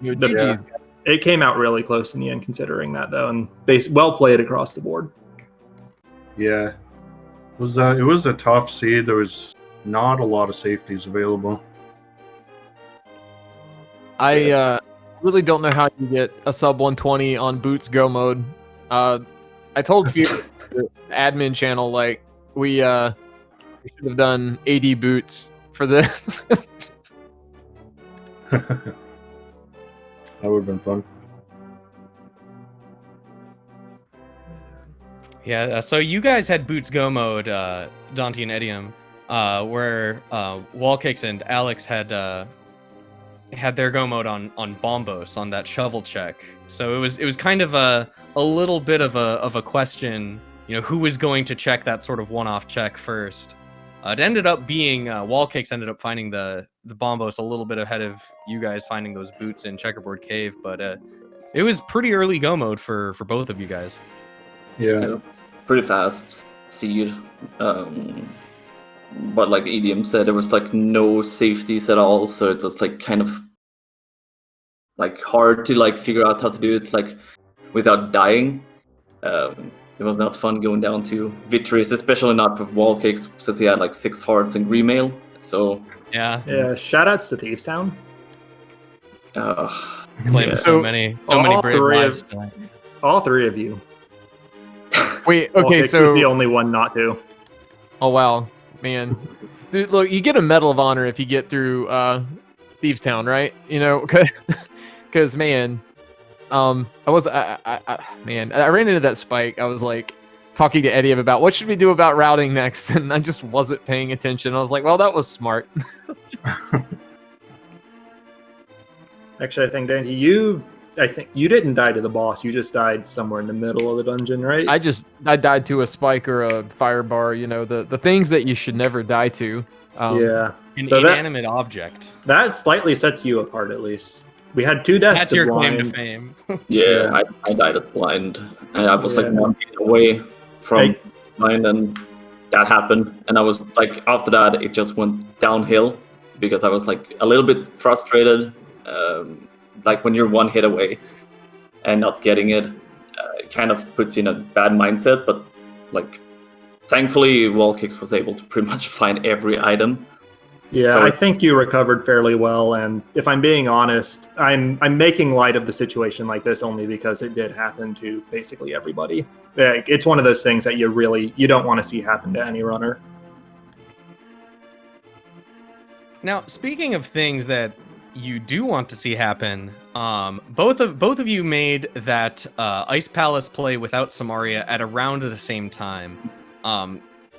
GG's. it came out really close in the end, considering that though, and well played across the board. Yeah. It was a tough seed. There was not a lot of safeties available. I really don't know how you get a sub 120 on Boots Go mode. I told Fear, the admin channel, like we should have done AD Boots for this. That would have been fun. Yeah, so you guys had Boots Go mode, daaanty and etium, where Wallkicks and Alex had their go mode on Bombos on that shovel check. So it was kind of a little bit of a question, who was going to check that sort of one-off check first. It ended up being Wallkicks ended up finding the Bombos a little bit ahead of you guys finding those boots in Checkerboard Cave, but it was pretty early go mode for both of you guys. Yeah. Pretty fast seed. But like Etium said, there was like no safeties at all, so it was like kind of like hard to like figure out how to do it like without dying. It was not fun going down to victories, especially not for Wallkicks, since he had like 6 hearts and Gremail. So Yeah, Shoutouts to Thieves Town. claimed yeah. so many all brave three lives of- tonight. All 3 of you. Wait, okay, Wallkicks so was the only one not to. oh wow, man, dude, look, you get a Medal of Honor if you get through Thieves Town, right? Because man, I ran into that spike. I was like talking to Eddie about what should we do about routing next, and I just wasn't paying attention. I was like, well, that was smart. Actually, I think daaanty, I think you didn't die to the boss. You just died somewhere in the middle of the dungeon, right? I died to a spike or a fire bar. The things that you should never die to. Yeah. An So inanimate object. that slightly sets you apart, at least. We had 2 deaths That's to your blind. claim to fame. Yeah, I died at blind. And I was like Yeah. 1 hit away from Hey. blind, and that happened. And I was like, after that, it just went downhill because I was like a little bit frustrated. Like when you're 1 hit away and not getting it, it kind of puts you in a bad mindset. But like, thankfully, Wallkicks was able to pretty much find every item. Yeah, So- I think you recovered fairly well, and if I'm being honest, I'm making light of the situation like this only because it did happen to basically everybody. It's one of those things that you don't want to see happen to any runner. Now, speaking of things that you do want to see happen, both of you made that Ice Palace play without Samaria at around the same time.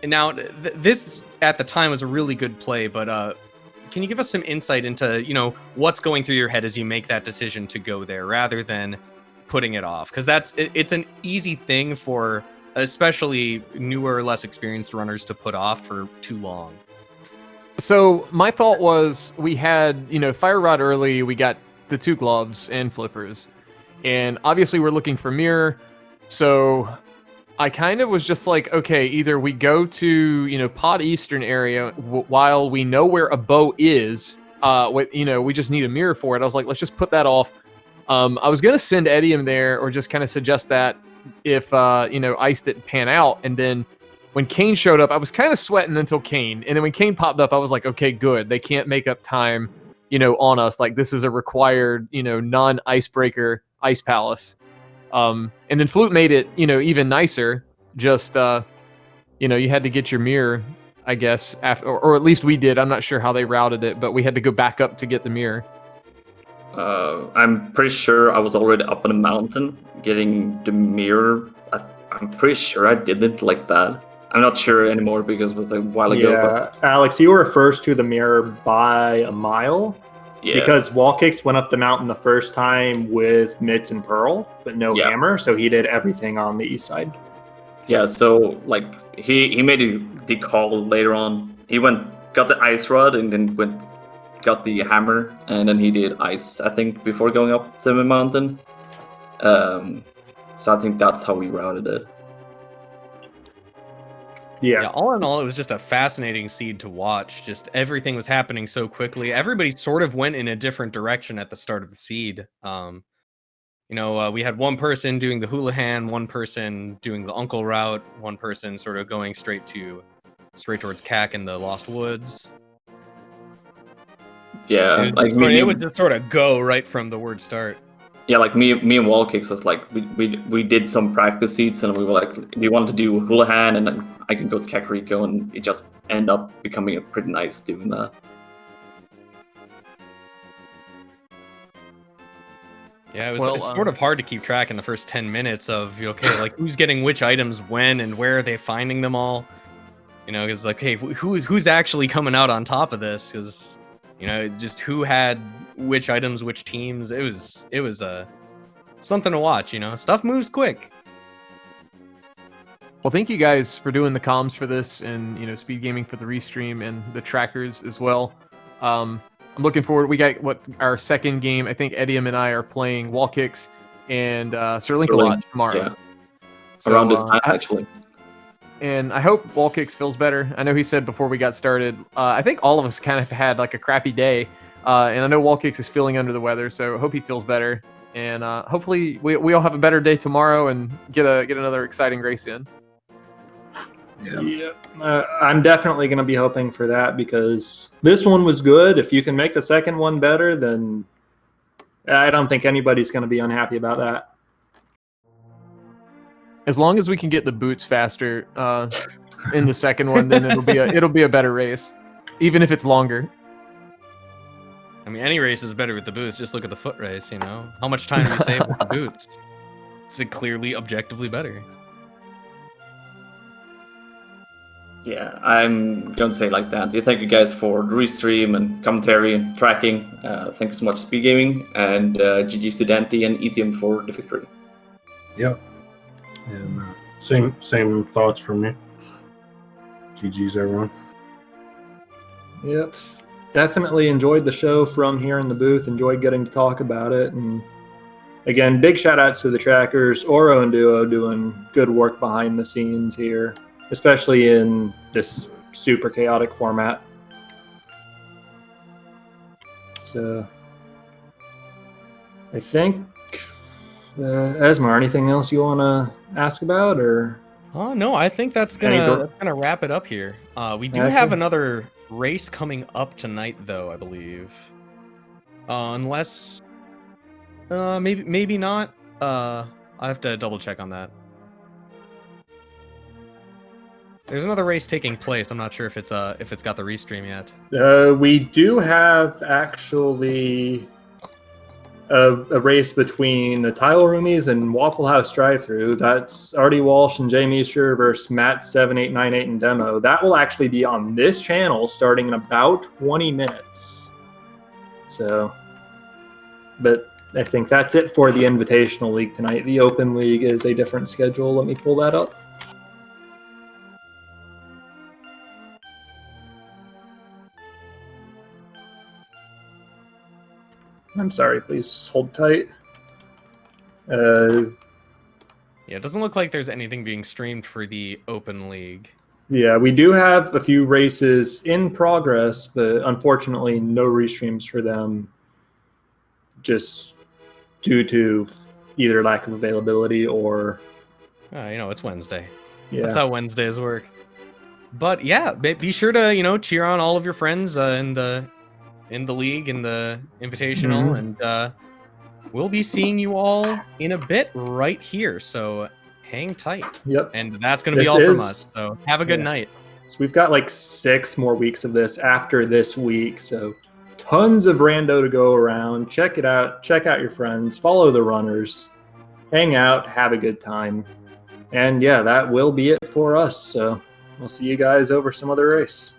Now, this at the time was a really good play, but can you give us some insight into what's going through your head as you make that decision to go there rather than putting it off? Because it's an easy thing for especially newer, less experienced runners to put off for too long. So my thought was we had, Fire Rod early, we got the 2 gloves and flippers. And obviously we're looking for mirror. So I kind of was just like, okay, either we go to, Pod Eastern area while we know where a bow is, we just need a mirror for it. I was like, let's just put that off. I was going to send Etium there or just kind of suggest that if, Ice didn't pan out. And then when Kane showed up, I was kind of sweating until Kane. And then when Kane popped up, I was like, okay, good. They can't make up time, on us. Like, this is a required, non-icebreaker Ice Palace. And then Flute made it, even nicer. Just, you had to get your mirror, I guess, after, or at least we did. I'm not sure how they routed it, but we had to go back up to get the mirror. I'm pretty sure I was already up on a mountain getting the mirror. I'm pretty sure I didn't like that. I'm not sure anymore because it was a while ago. Yeah, Alex, you were first to the mirror by a mile. Yeah. Because Wallkicks went up the mountain the first time with Mitts and Pearl, but no hammer, so he did everything on the east side. Yeah, so like he made the call later on. He got the ice rod and then got the hammer, and then he did ice, I think, before going up to the mountain. So I think that's how we routed it. Yeah. Yeah, all in all, it was just a fascinating seed to watch. Just everything was happening so quickly. Everybody sort of went in a different direction at the start of the seed. We had one person doing the Houlihan, one person doing the Uncle route, one person sort of going straight towards CAC in the Lost Woods. Yeah, It like would just sort of go right from the word start. yeah, like me and Wallkicks was like we did some practice seats and we were like, we wanted to do Houlihan and then I can go to Kakariko, and it just ended up becoming pretty nice doing that. Yeah, it's sort of hard to keep track in the first 10 minutes of, okay, like who's getting which items when and where are they finding them all? Because like, hey, who's actually coming out on top of this? Because it's just who had which items, which teams. It was something to watch. Stuff moves quick. Well, thank you guys for doing the comms for this, and SpeedGaming for the restream and the trackers as well. I'm looking forward. We got our second game. I think etium and I are playing Wallkicks and Sir Link-a-Lot tomorrow. Yeah. So, around this time, actually. And I hope Wallkicks feels better. I know he said before we got started, I think all of us kind of had like a crappy day. And I know Wallkicks is feeling under the weather, so I hope he feels better. And hopefully we all have a better day tomorrow and get another exciting race in. Yeah, I'm definitely going to be hoping for that, because this one was good. If you can make the second one better, then I don't think anybody's going to be unhappy about that. As long as we can get the boots faster in the second one, then it'll be a better race, even if it's longer. I mean, any race is better with the boots. Just look at the foot race. How much time do you save with the boots? It's clearly objectively better. Yeah, I'm going to say like that. Thank you guys for the restream and commentary and tracking. Thank you so much, SpeedGaming, and GG to daaanty and etium for the victory. Yep. And same thoughts from me. GG's, everyone. Yep. Definitely enjoyed the show from here in the booth. Enjoyed getting to talk about it. And again, big shout outs to the trackers. Oro and Duo doing good work behind the scenes here, especially in this super chaotic format. So I think, Esmar, anything else you want to ask about, or? Oh no, I think that's gonna wrap it up here. We do have another race coming up tonight, though, I believe. Unless, maybe not. I have to double check on that. There's another race taking place. I'm not sure if it's got the restream yet. We do have actually a race between the Tile Roomies and Waffle House Drive-Thru. That's Artie Walsh and Jamie Sure versus Matt7898 in demo. That will actually be on this channel starting in about 20 minutes. So, but I think that's it for the Invitational League tonight. The Open League is a different schedule. Let me pull that up. I'm sorry, please hold tight. Yeah, it doesn't look like there's anything being streamed for the Open League. Yeah, we do have a few races in progress, but unfortunately no restreams for them, just due to either lack of availability or... it's Wednesday. Yeah. That's how Wednesdays work. But yeah, be sure to, cheer on all of your friends in the league, in the Invitational, and we'll be seeing you all in a bit right here, so hang tight. Yep. And that's going to be all from us, so have a good night. So we've got like 6 more weeks of this after this week, so tons of rando to go around. Check it out. Check out your friends. Follow the runners. Hang out. Have a good time. And yeah, that will be it for us, so we'll see you guys over some other race.